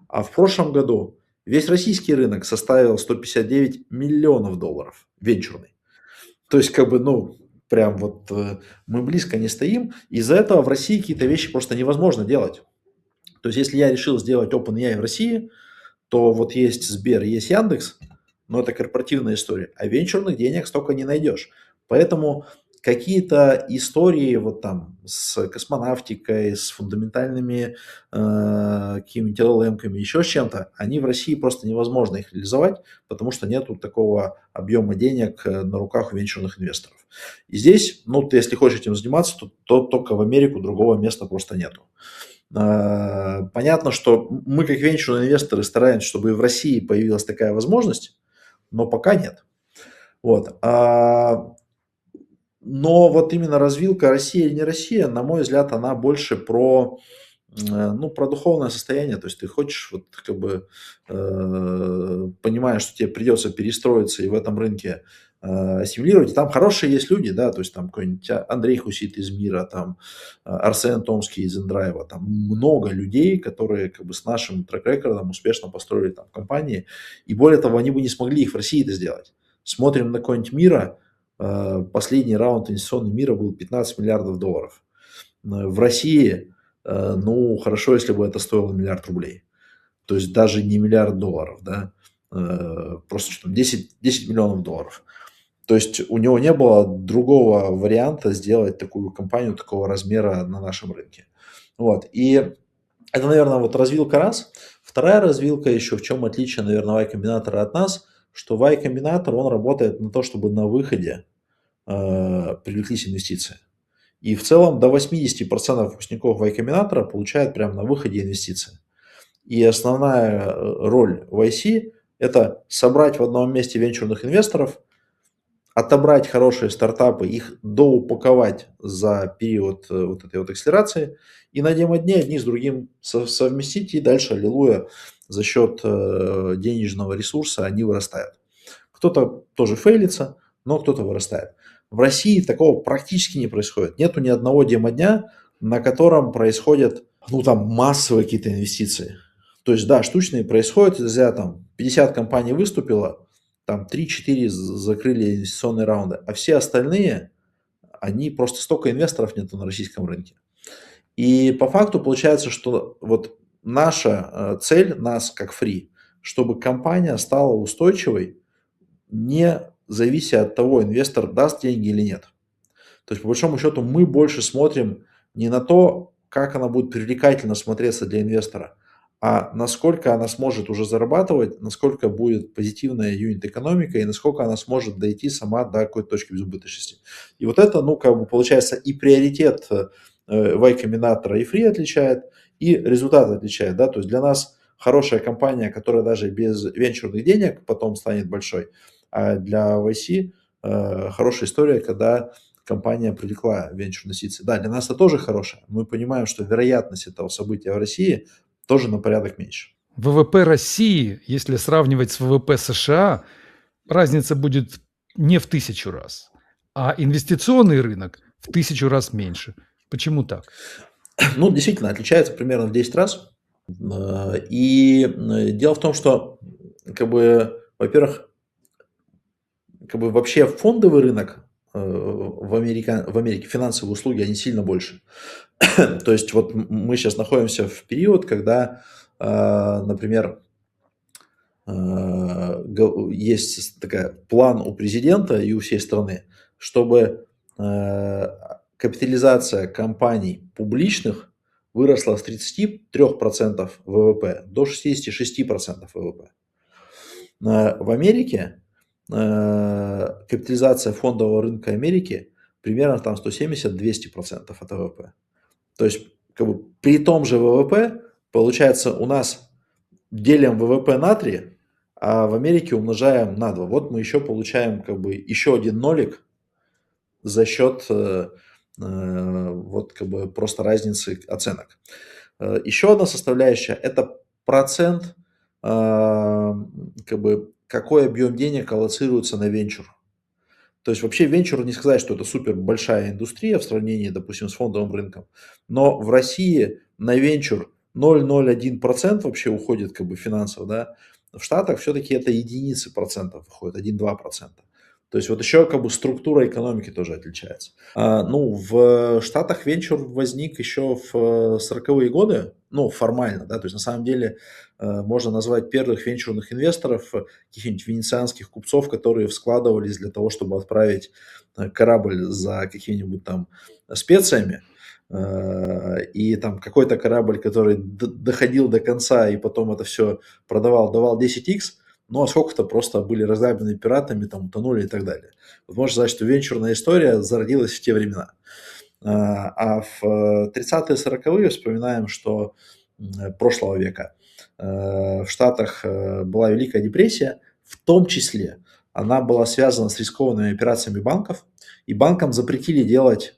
А в прошлом году весь российский рынок составил 159 миллионов долларов, венчурный. То есть как бы, ну, прям вот мы близко не стоим. Из-за этого в России какие-то вещи просто невозможно делать. То есть если я решил сделать OpenAI в России, то вот есть Сбер, есть Яндекс, но это корпоративная история, а венчурных денег столько не найдешь. Поэтому какие-то истории вот там с космонавтикой, с фундаментальными какими-нибудь LLM-ками, еще с чем-то, они в России просто невозможно их реализовать, потому что нету такого объема денег на руках у венчурных инвесторов. И здесь, ну, ты если хочешь этим заниматься, то только в Америку, другого места просто нету. Понятно, что мы как венчурные инвесторы стараемся, чтобы и в России появилась такая возможность, но пока нет. Вот. Но вот именно развилка Россия или не Россия, на мой взгляд, она больше про, ну, про духовное состояние. То есть ты хочешь, вот как бы понимаешь, что тебе придется перестроиться и в этом рынке ассимилировать. И там хорошие есть люди, да, то есть там какой-нибудь Андрей Хусит из Мира, там Арсен Томский из Индрайва, там много людей, которые как бы с нашим трек-рекордом успешно построили там компании. И более того, они бы не смогли их в России это сделать. Смотрим на какой-нибудь Мира, последний раунд инвестиционный Мира был 15 миллиардов долларов. В России, ну, хорошо, если бы это стоило миллиард рублей. То есть даже не миллиард долларов, да, просто что 10 миллионов долларов. То есть у него не было другого варианта сделать такую компанию такого размера на нашем рынке. Вот. И это, наверное, вот развилка раз. Вторая развилка еще, в чем отличие, наверное, Y-комбинатора от нас, что Y-комбинатор, он работает на то, чтобы на выходе привлеклись инвестиции. И в целом до 80% выпускников Y-комбинатора получают прямо на выходе инвестиции. И основная роль YC – это собрать в одном месте венчурных инвесторов, отобрать хорошие стартапы, их доупаковать за период вот этой вот акселерации и на демо-дне одни с другим совместить, и дальше, аллилуйя, за счет денежного ресурса они вырастают. Кто-то тоже фейлится, но кто-то вырастает. В России такого практически не происходит. Нету ни одного демо-дня, на котором происходят, ну, там, массовые какие-то инвестиции. То есть, да, штучные происходят, нельзя, там, 50 компаний выступило, там 3-4 закрыли инвестиционные раунды, а все остальные, они просто столько инвесторов нету на российском рынке. И по факту получается, что вот наша цель, нас как фри, чтобы компания стала устойчивой, не завися от того, инвестор даст деньги или нет. То есть, по большому счету, мы больше смотрим не на то, как она будет привлекательно смотреться для инвестора, а насколько она сможет уже зарабатывать, насколько будет позитивная юнит-экономика и насколько она сможет дойти сама до какой-то точки безубыточности. И вот это, ну, как бы получается и приоритет Y-комбинатора и фри отличает, и результат отличает, да, то есть для нас хорошая компания, которая даже без венчурных денег потом станет большой, а для YC хорошая история, когда компания привлекла венчурные инвестиции. Да, для нас это тоже хорошее. Мы понимаем, что вероятность этого события в России тоже на порядок меньше. ВВП России, если сравнивать с ВВП США, разница будет не в 1000 раз, а инвестиционный рынок в 1000 раз меньше. Почему так? Ну, действительно, отличается примерно в 10 раз. И дело в том, что, как бы, во-первых, как бы вообще фондовый рынок в Америке финансовые услуги, они сильно больше. То есть вот мы сейчас находимся в период, когда, например, есть такая план у президента и у всей страны, чтобы капитализация компаний публичных выросла с 33% ВВП до 66% ВВП. В Америке капитализация фондового рынка Америки примерно там 170-200% от ВВП. То есть как бы при том же ВВП, получается, у нас делим ВВП на 3, а в Америке умножаем на 2. Вот мы еще получаем как бы еще один нолик за счет вот как бы просто разницы оценок. Еще одна составляющая – это процент, как бы какой объем денег аллоцируется на венчур. То есть вообще венчур не сказать, что это супер большая индустрия в сравнении, допустим, с фондовым рынком, но в России на венчур 0,01% вообще уходит как бы финансов, да. В Штатах все-таки это единицы процентов выходит, 1-2%. То есть вот еще как бы структура экономики тоже отличается. Ну, в Штатах венчур возник еще в 40-е годы, ну, формально, да, то есть на самом деле можно назвать первых венчурных инвесторов каких-нибудь венецианских купцов, которые складывались для того, чтобы отправить корабль за какими-нибудь там специями. И там какой-то корабль, который доходил до конца и потом это все продавал, давал 10x, ну, а сколько-то просто были разграблены пиратами, там, утонули и так далее. Вот можно сказать, что венчурная история зародилась в те времена. А в 30-е, 40-е вспоминаем, что прошлого века в Штатах была Великая депрессия, в том числе она была связана с рискованными операциями банков, и банкам запретили делать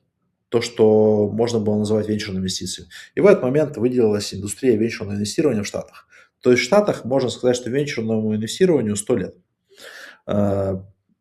то, что можно было называть венчурной инвестицией. И в этот момент выделилась индустрия венчурного инвестирования в Штатах. То есть в Штатах можно сказать, что венчурному инвестированию 100 лет,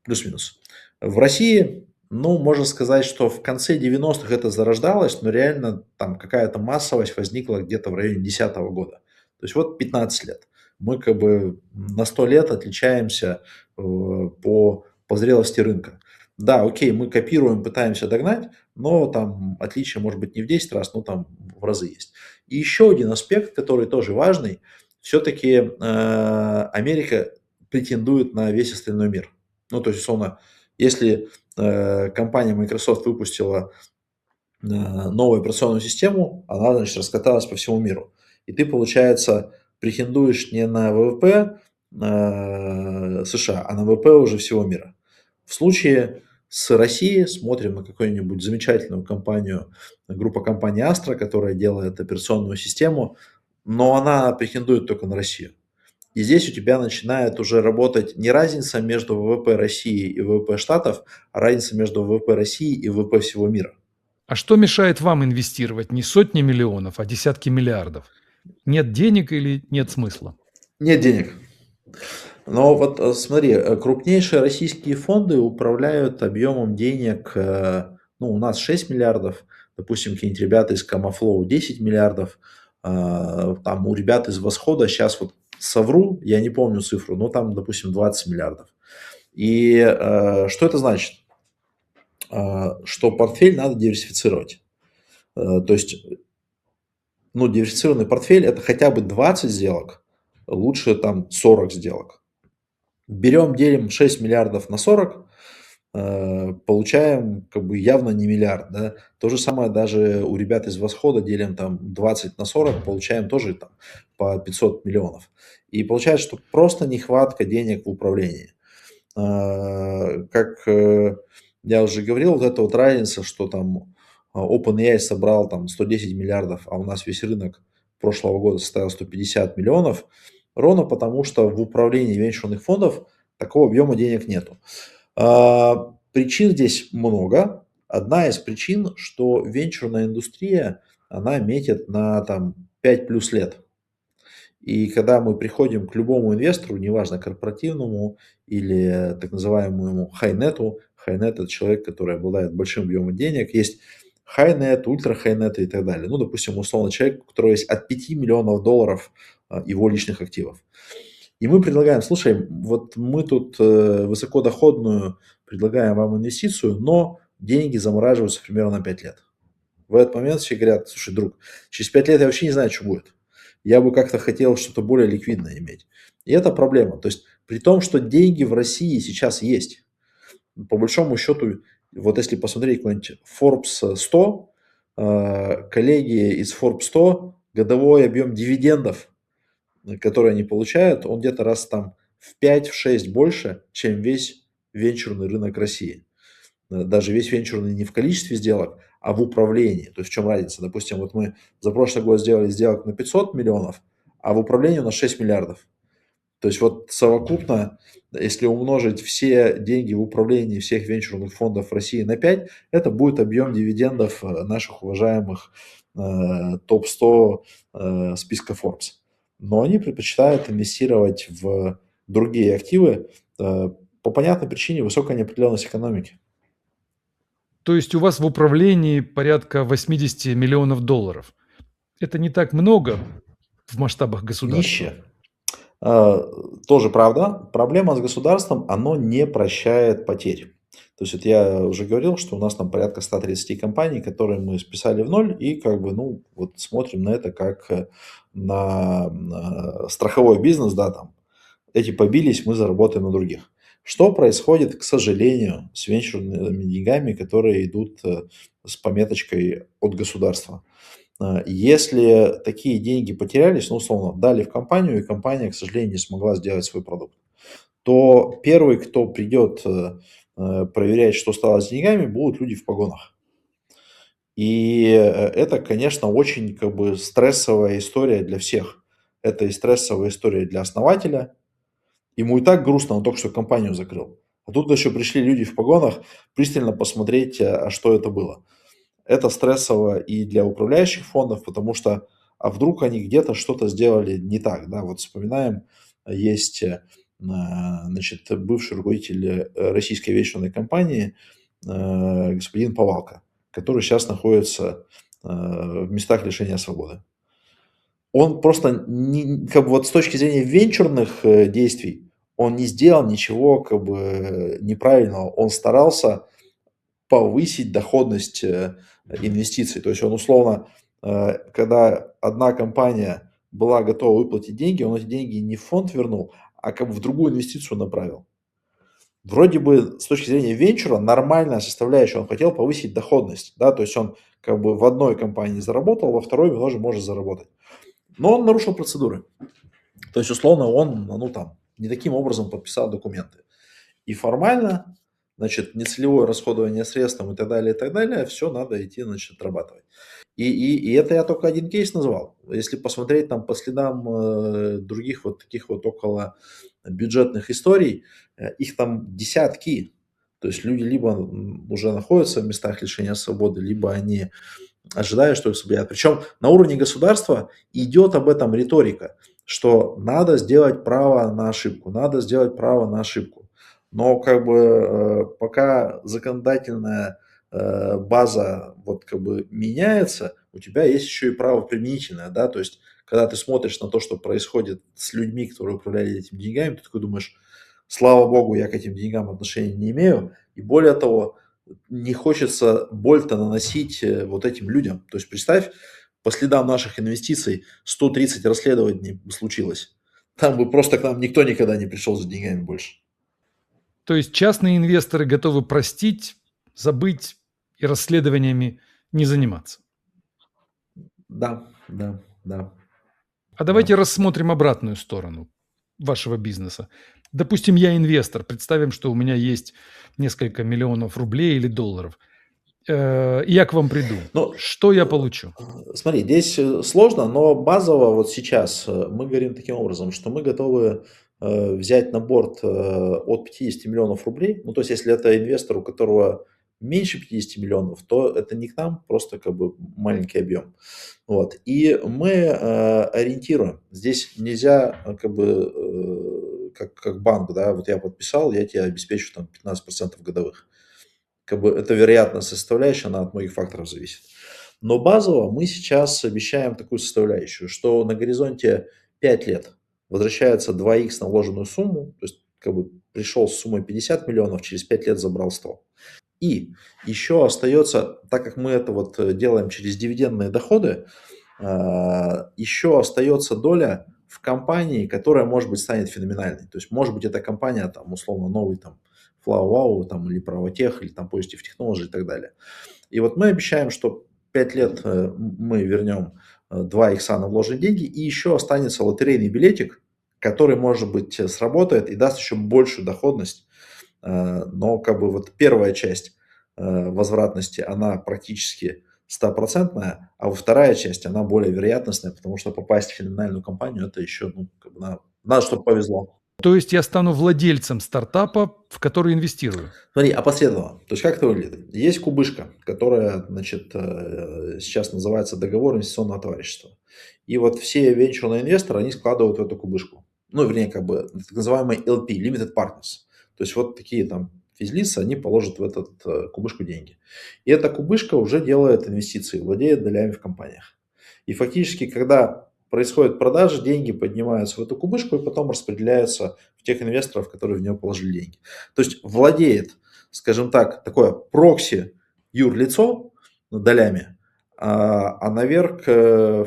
плюс-минус. В России, ну, можно сказать, что в конце 90-х это зарождалось, но реально там какая-то массовость возникла где-то в районе 2010 года. То есть вот 15 лет. Мы как бы на 100 лет отличаемся по зрелости рынка. Да, окей, мы копируем, пытаемся догнать, но там отличие может быть не в 10 раз, но там в разы есть. И еще один аспект, который тоже важный, все-таки Америка претендует на весь остальной мир. Ну, то есть, условно, если компания Microsoft выпустила новую операционную систему, она, значит, раскаталась по всему миру. И ты, получается, претендуешь не на ВВП США, а на ВВП уже всего мира. В случае с Россией смотрим на какую-нибудь замечательную компанию, группа компаний Astra, которая делает операционную систему, но она претендует только на Россию. И здесь у тебя начинает уже работать не разница между ВВП России и ВВП Штатов, а разница между ВВП России и ВВП всего мира. А что мешает вам инвестировать не сотни миллионов, а десятки миллиардов? Нет денег или нет смысла? Нет денег. Но вот смотри, крупнейшие российские фонды управляют объемом денег, ну, у нас 6 миллиардов, допустим, какие-нибудь ребята из Камафлоу 10 миллиардов, там у ребят из Восхода сейчас вот совру, я не помню цифру, но там, допустим, 20 миллиардов. И что это значит? Что портфель надо диверсифицировать. То есть, ну, диверсифицированный портфель – это хотя бы 20 сделок, лучше там 40 сделок. Берем, делим 6 миллиардов на 40, получаем как бы явно не миллиард. Да? То же самое даже у ребят из Восхода делим там 20 на 40, получаем тоже там по 500 миллионов. И получается, что просто нехватка денег в управлении. Как я уже говорил, вот эта вот разница, что там OpenAI собрал там 110 миллиардов, а у нас весь рынок прошлого года составил 150 миллионов, ровно потому, что в управлении венчурных фондов такого объема денег нету. Причин здесь много. Одна из причин, что венчурная индустрия, она метит на там 5 плюс лет. И когда мы приходим к любому инвестору, неважно, корпоративному или так называемому хайнету, хайнет – это человек, который обладает большим объемом денег, есть хайнет, ультрахайнет и так далее. Ну, допустим, условно, человек, у которого есть от 5 миллионов долларов его личных активов. И мы предлагаем, слушай, вот мы тут высокодоходную предлагаем вам инвестицию, но деньги замораживаются примерно на 5 лет. В этот момент все говорят, слушай, друг, через 5 лет я вообще не знаю, что будет. Я бы как-то хотел что-то более ликвидное иметь. И это проблема. То есть при том, что деньги в России сейчас есть, по большому счету, вот если посмотреть какой-нибудь Forbes 100, коллеги из Forbes 100, годовой объем дивидендов, которые они получают, он где-то раз там в 5-6 больше, чем весь венчурный рынок России. Даже весь венчурный не в количестве сделок, а в управлении. То есть в чем разница? Допустим, вот мы за прошлый год сделали сделок на 500 миллионов, а в управлении у нас 6 миллиардов. То есть вот совокупно, если умножить все деньги в управлении всех венчурных фондов в России на 5, это будет объем дивидендов наших уважаемых топ-100 списка Forbes. Но они предпочитают инвестировать в другие активы по понятной причине высокой неопределенности экономики. То есть у вас в управлении порядка 80 миллионов долларов. Это не так много в масштабах государства. Нищие. Тоже правда. Проблема с государством, оно не прощает потерь. То есть вот я уже говорил, что у нас там порядка 130 компаний, которые мы списали в ноль, и как бы, ну, вот смотрим на это как на страховой бизнес, да, там, эти побились, мы заработаем на других. Что происходит, к сожалению, с венчурными деньгами, которые идут с пометочкой от государства? Если такие деньги потерялись, ну, условно, дали в компанию, и компания, к сожалению, не смогла сделать свой продукт, то первый, кто придет проверять, что стало с деньгами, будут люди в погонах. И это, конечно, очень как бы стрессовая история для всех. Это и стрессовая история для основателя. Ему и так грустно, он только что компанию закрыл. А тут еще пришли люди в погонах пристально посмотреть, а что это было. Это стрессово и для управляющих фондов, потому что, а вдруг они где-то что-то сделали не так, да, вот вспоминаем, есть, значит, бывший руководитель российской венчурной компании, господин Повалко, который сейчас находится в местах лишения свободы. Он просто, как бы вот с точки зрения венчурных действий, он не сделал ничего как бы неправильного. Он старался повысить доходность инвестиций. То есть он условно, когда одна компания была готова выплатить деньги, он эти деньги не в фонд вернул, а как бы в другую инвестицию направил. Вроде бы с точки зрения венчура нормальная составляющая, он хотел повысить доходность, да, то есть он как бы в одной компании заработал, во второй тоже может заработать. Но он нарушил процедуры. То есть условно он, ну там, не таким образом подписал документы. И формально, значит, нецелевое расходование средств и так далее, все надо идти, значит, отрабатывать. И это я только один кейс назвал. Если посмотреть там по следам других вот таких вот около бюджетных историй, их там десятки. То есть люди либо уже находятся в местах лишения свободы, либо они ожидают, что их освободят. Причем на уровне государства идет об этом риторика, что надо сделать право на ошибку, надо сделать право на ошибку. Но как бы пока законодательная база вот как бы меняется, у тебя есть еще и право применительное, да, то есть когда ты смотришь на то, что происходит с людьми, которые управляли этими деньгами, ты такой думаешь, слава богу, я к этим деньгам отношения не имею, и более того, не хочется боль-то наносить вот этим людям. То есть представь, по следам наших инвестиций 130 расследований случилось. Там бы просто к нам никто никогда не пришел за деньгами больше. То есть частные инвесторы готовы простить, забыть и расследованиями не заниматься. Да, да, да, А да. давайте рассмотрим обратную сторону вашего бизнеса. Допустим, я инвестор. Представим, что у меня есть несколько миллионов рублей или долларов. И я к вам приду. Ну, Что я получу? смотри, здесь сложно, но базово вот сейчас мы говорим таким образом, что мы готовы взять на борт от 50 миллионов рублей. Ну, то есть, если это инвестор, у которого меньше 50 миллионов, то это не к нам, просто как бы маленький объем. Вот. И мы ориентируем. Здесь нельзя как бы как банк, да, вот я подписал, я тебе обеспечу там 15% годовых. Как бы это вероятность составляющая, она от многих факторов зависит. Но базово мы сейчас обещаем такую составляющую, что на горизонте 5 лет возвращается 2х на вложенную сумму, то есть как бы пришел с суммой 50 миллионов, через 5 лет забрал 100. И еще остается, так как мы это вот делаем через дивидендные доходы, еще остается доля в компании, которая, может быть, станет феноменальной. То есть, может быть, эта компания, там, условно, новый там FlowWow, там, или Pravotech, или там Positive Technology и так далее. И вот мы обещаем, что 5 лет мы вернем 2 икса на вложенные деньги, и еще останется лотерейный билетик, который, может быть, сработает и даст еще большую доходность. Но как бы вот первая часть возвратности, она практически стопроцентная, а во вторая часть, она более вероятностная, потому что попасть в феноменальную компанию, это еще, ну, как бы надо, чтобы повезло. То есть я стану владельцем стартапа, в который инвестирую. Смотри, опосредованно. То есть как это выглядит? Есть кубышка, которая, значит, сейчас называется договор инвестиционного товарищества. И вот все венчурные инвесторы, они складывают в эту кубышку. Ну, вернее, как бы так называемый LP, Limited Partners. То есть вот такие там физлицы, они положат в этот кубышку деньги. И эта кубышка уже делает инвестиции, владеет долями в компаниях. И фактически, когда происходит продажа, деньги поднимаются в эту кубышку и потом распределяются в тех инвесторов, которые в нее положили деньги. То есть владеет, скажем так, такое прокси юрлицо долями, а наверх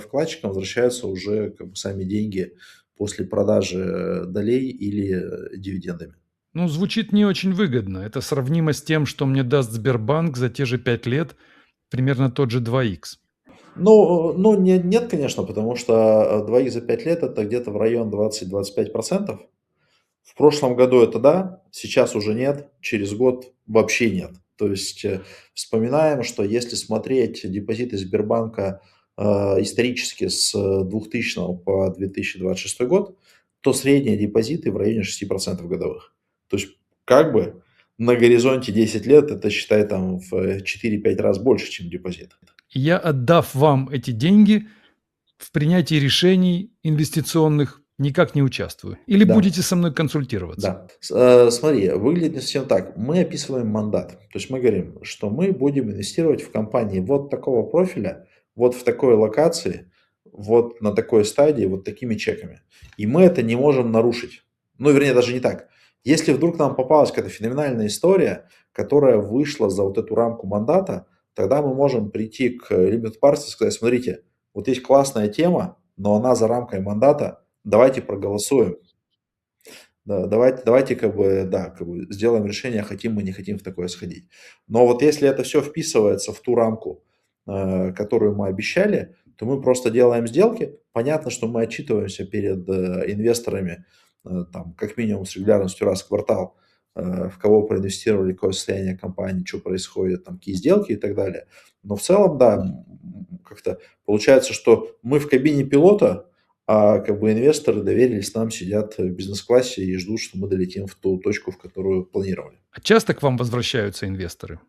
вкладчикам возвращаются уже как бы сами деньги после продажи долей или дивидендами. Ну, звучит не очень выгодно. Это сравнимо с тем, что мне даст Сбербанк за те же 5 лет, примерно тот же 2х. Ну нет, конечно, потому что 2х за 5 лет это где-то в район 20-25%. В прошлом году это да, сейчас уже нет, через год вообще нет. То есть вспоминаем, что если смотреть депозиты Сбербанка исторически с 2000 по 2026 год, то средние депозиты в районе 6% годовых. То есть как бы на горизонте 10 лет это, считай, там в 4-5 раз больше, чем депозит. И я, отдав вам эти деньги, в принятии решений инвестиционных никак не участвую. Или Да. будете со мной консультироваться? Да. Смотри, выглядит не совсем так. Мы описываем мандат. То есть мы говорим, что мы будем инвестировать в компании вот такого профиля, вот в такой локации, вот на такой стадии, вот такими чеками. И мы это не можем нарушить. Ну, вернее, даже не так. Если вдруг нам попалась какая-то феноменальная история, которая вышла за вот эту рамку мандата, тогда мы можем прийти к Limited Partners и сказать, смотрите, вот есть классная тема, но она за рамкой мандата, давайте проголосуем. Да, давайте как бы, да, как бы сделаем решение, хотим мы, не хотим в такое сходить. Но вот если это все вписывается в ту рамку, которую мы обещали, то мы просто делаем сделки. Понятно, что мы отчитываемся перед инвесторами, там, как минимум с регулярностью раз в квартал, в кого проинвестировали, какое состояние компании, что происходит, там, какие сделки и так далее. Но в целом, да, как-то получается, что мы в кабине пилота, а как бы инвесторы доверились нам, сидят в бизнес-классе и ждут, что мы долетим в ту точку, в которую планировали. А часто к вам возвращаются инвесторы?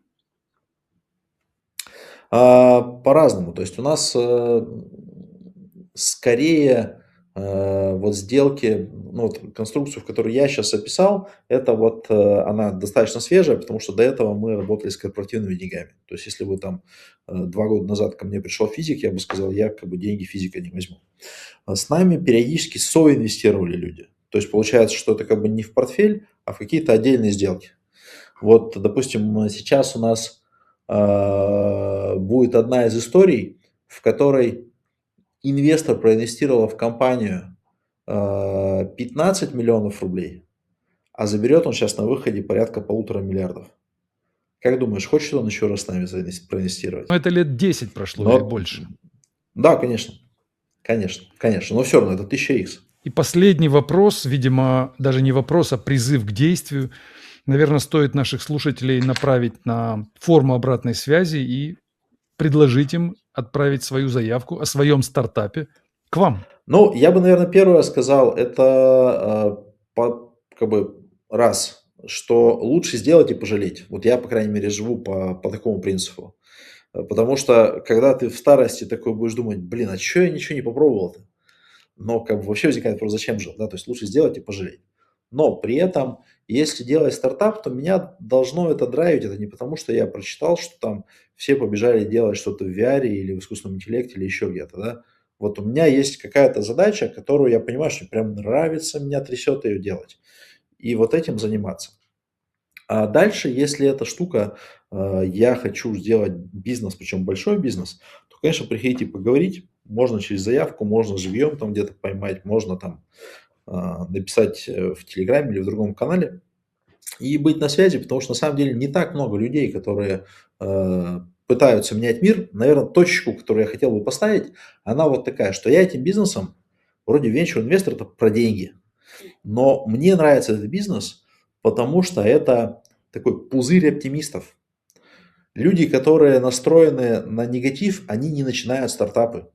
По-разному. То есть у нас, скорее, вот сделки, ну, вот конструкцию, в которую я сейчас описал, это вот, она достаточно свежая, потому что до этого мы работали с корпоративными деньгами. То есть если бы там, 2 года назад ко мне пришел физик, я бы сказал: "Я как бы деньги физика не возьму". А с нами периодически соинвестировали люди. То есть получается, что это как бы не в портфель, а в какие-то отдельные сделки. Вот, допустим, сейчас у нас будет одна из историй, в которой инвестор проинвестировал в компанию 15 миллионов рублей, а заберет он сейчас на выходе порядка 1,5 миллиарда. Как думаешь, хочет он еще раз с нами проинвестировать? Ну, это лет 10 прошло или Но, больше. да, конечно, конечно, конечно, но все равно это 1000 икс. И последний вопрос, видимо, даже не вопрос, а призыв к действию. Наверное, стоит наших слушателей направить на форму обратной связи и предложить им отправить свою заявку о своем стартапе к вам. Ну, я бы, наверное, первое сказал, это, как бы, раз, что лучше сделать и пожалеть. Вот я, по крайней мере, живу по такому принципу. Потому что, когда ты в старости такой будешь думать: "Блин, а чё я ничего не попробовал-то?" Но как бы вообще возникает вопрос: зачем жил, да? То есть лучше сделать и пожалеть. Но при этом, если делать стартап, то меня должно это драйвить. Это не потому, что я прочитал, что там все побежали делать что-то в VR или в искусственном интеллекте, или еще где-то, да. Вот у меня есть какая-то задача, которую я понимаю, что прям нравится, меня трясет ее делать. И вот этим заниматься. А дальше, если эта штука, я хочу сделать бизнес, причем большой бизнес, то, конечно, приходите поговорить. Можно через заявку, можно живьем там где-то поймать, можно там написать в Телеграме или в другом канале и быть на связи, потому что на самом деле не так много людей, которые пытаются менять мир. Наверное, точку, которую я хотел бы поставить, она вот такая, что я этим бизнесом, вроде венчур-инвестор, это про деньги. Но мне нравится этот бизнес, потому что это такой пузырь оптимистов. Люди, которые настроены на негатив, они не начинают стартапы.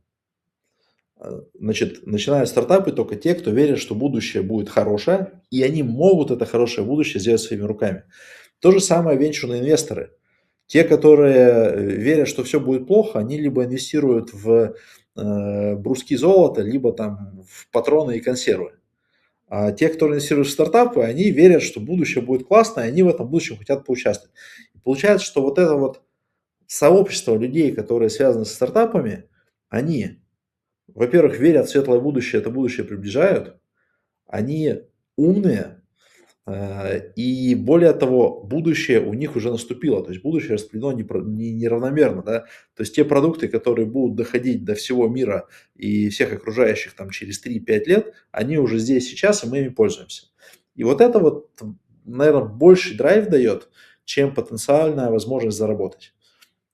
Значит, начинают стартапы только те, кто верит, что будущее будет хорошее, и они могут это хорошее будущее сделать своими руками. То же самое венчурные инвесторы. Те, которые верят, что все будет плохо, они либо инвестируют в бруски золота, либо там в патроны и консервы. А те, кто инвестирует в стартапы, они верят, что будущее будет классное, и они в этом будущем хотят поучаствовать. И получается, что вот это вот сообщество людей, которые связаны с стартапами, они, во-первых, верят в светлое будущее, это будущее приближают, они умные, и более того, будущее у них уже наступило, то есть будущее распределено неравномерно, да, то есть те продукты, которые будут доходить до всего мира и всех окружающих там через 3-5 лет, они уже здесь сейчас, и мы ими пользуемся. И вот это вот, наверное, больше драйв дает, чем потенциальная возможность заработать.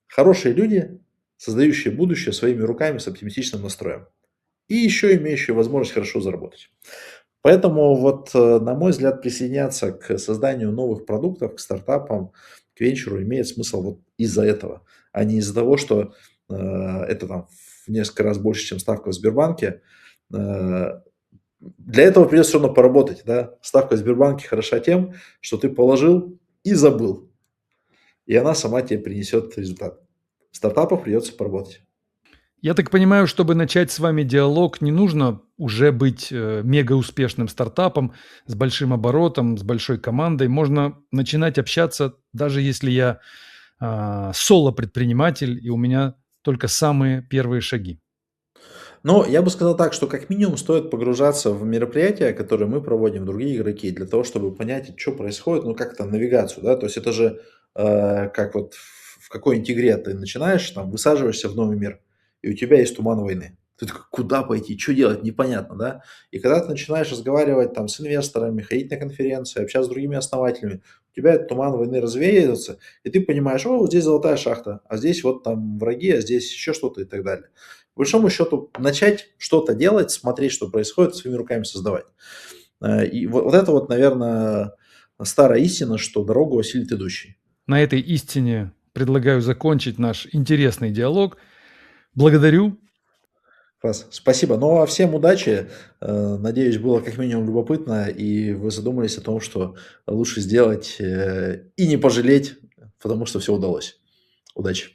Хорошие люди, создающие будущее своими руками с оптимистичным настроем. И еще имеющие возможность хорошо заработать. Поэтому вот, на мой взгляд, присоединяться к созданию новых продуктов, к стартапам, к венчуру имеет смысл вот из-за этого, а не из-за того, что это там в несколько раз больше, чем ставка в Сбербанке. Э, Для этого придется все равно поработать, да. Ставка в Сбербанке хороша тем, что ты положил и забыл, и она сама тебе принесет результат. В стартапах придется поработать. Я так понимаю, чтобы начать с вами диалог, не нужно уже быть мега успешным стартапом с большим оборотом, с большой командой. Можно начинать общаться, даже если я соло-предприниматель, и у меня только самые первые шаги. Но я бы сказал так, что как минимум стоит погружаться в мероприятия, которые мы проводим, другие игроки, для того, чтобы понять, что происходит, ну как-то навигацию, да, то есть это же как вот в какой-нибудь игре ты начинаешь, там, высаживаешься в новый мир, и у тебя есть туман войны. Ты такой, куда пойти, что делать, непонятно, да? И когда ты начинаешь разговаривать там с инвесторами, ходить на конференции, общаться с другими основателями, у тебя этот туман войны развеивается, и ты понимаешь, о, вот здесь золотая шахта, а здесь вот там враги, а здесь еще что-то и так далее. По большому счету, начать что-то делать, смотреть, что происходит, своими руками создавать. И вот это вот, наверное, старая истина, что дорогу осилит идущий. На этой истине предлагаю закончить наш интересный диалог. Благодарю. Класс. Спасибо. Ну, а всем удачи. Надеюсь, было как минимум любопытно, и вы задумались о том, что лучше сделать, и не пожалеть, потому что все удалось. Удачи.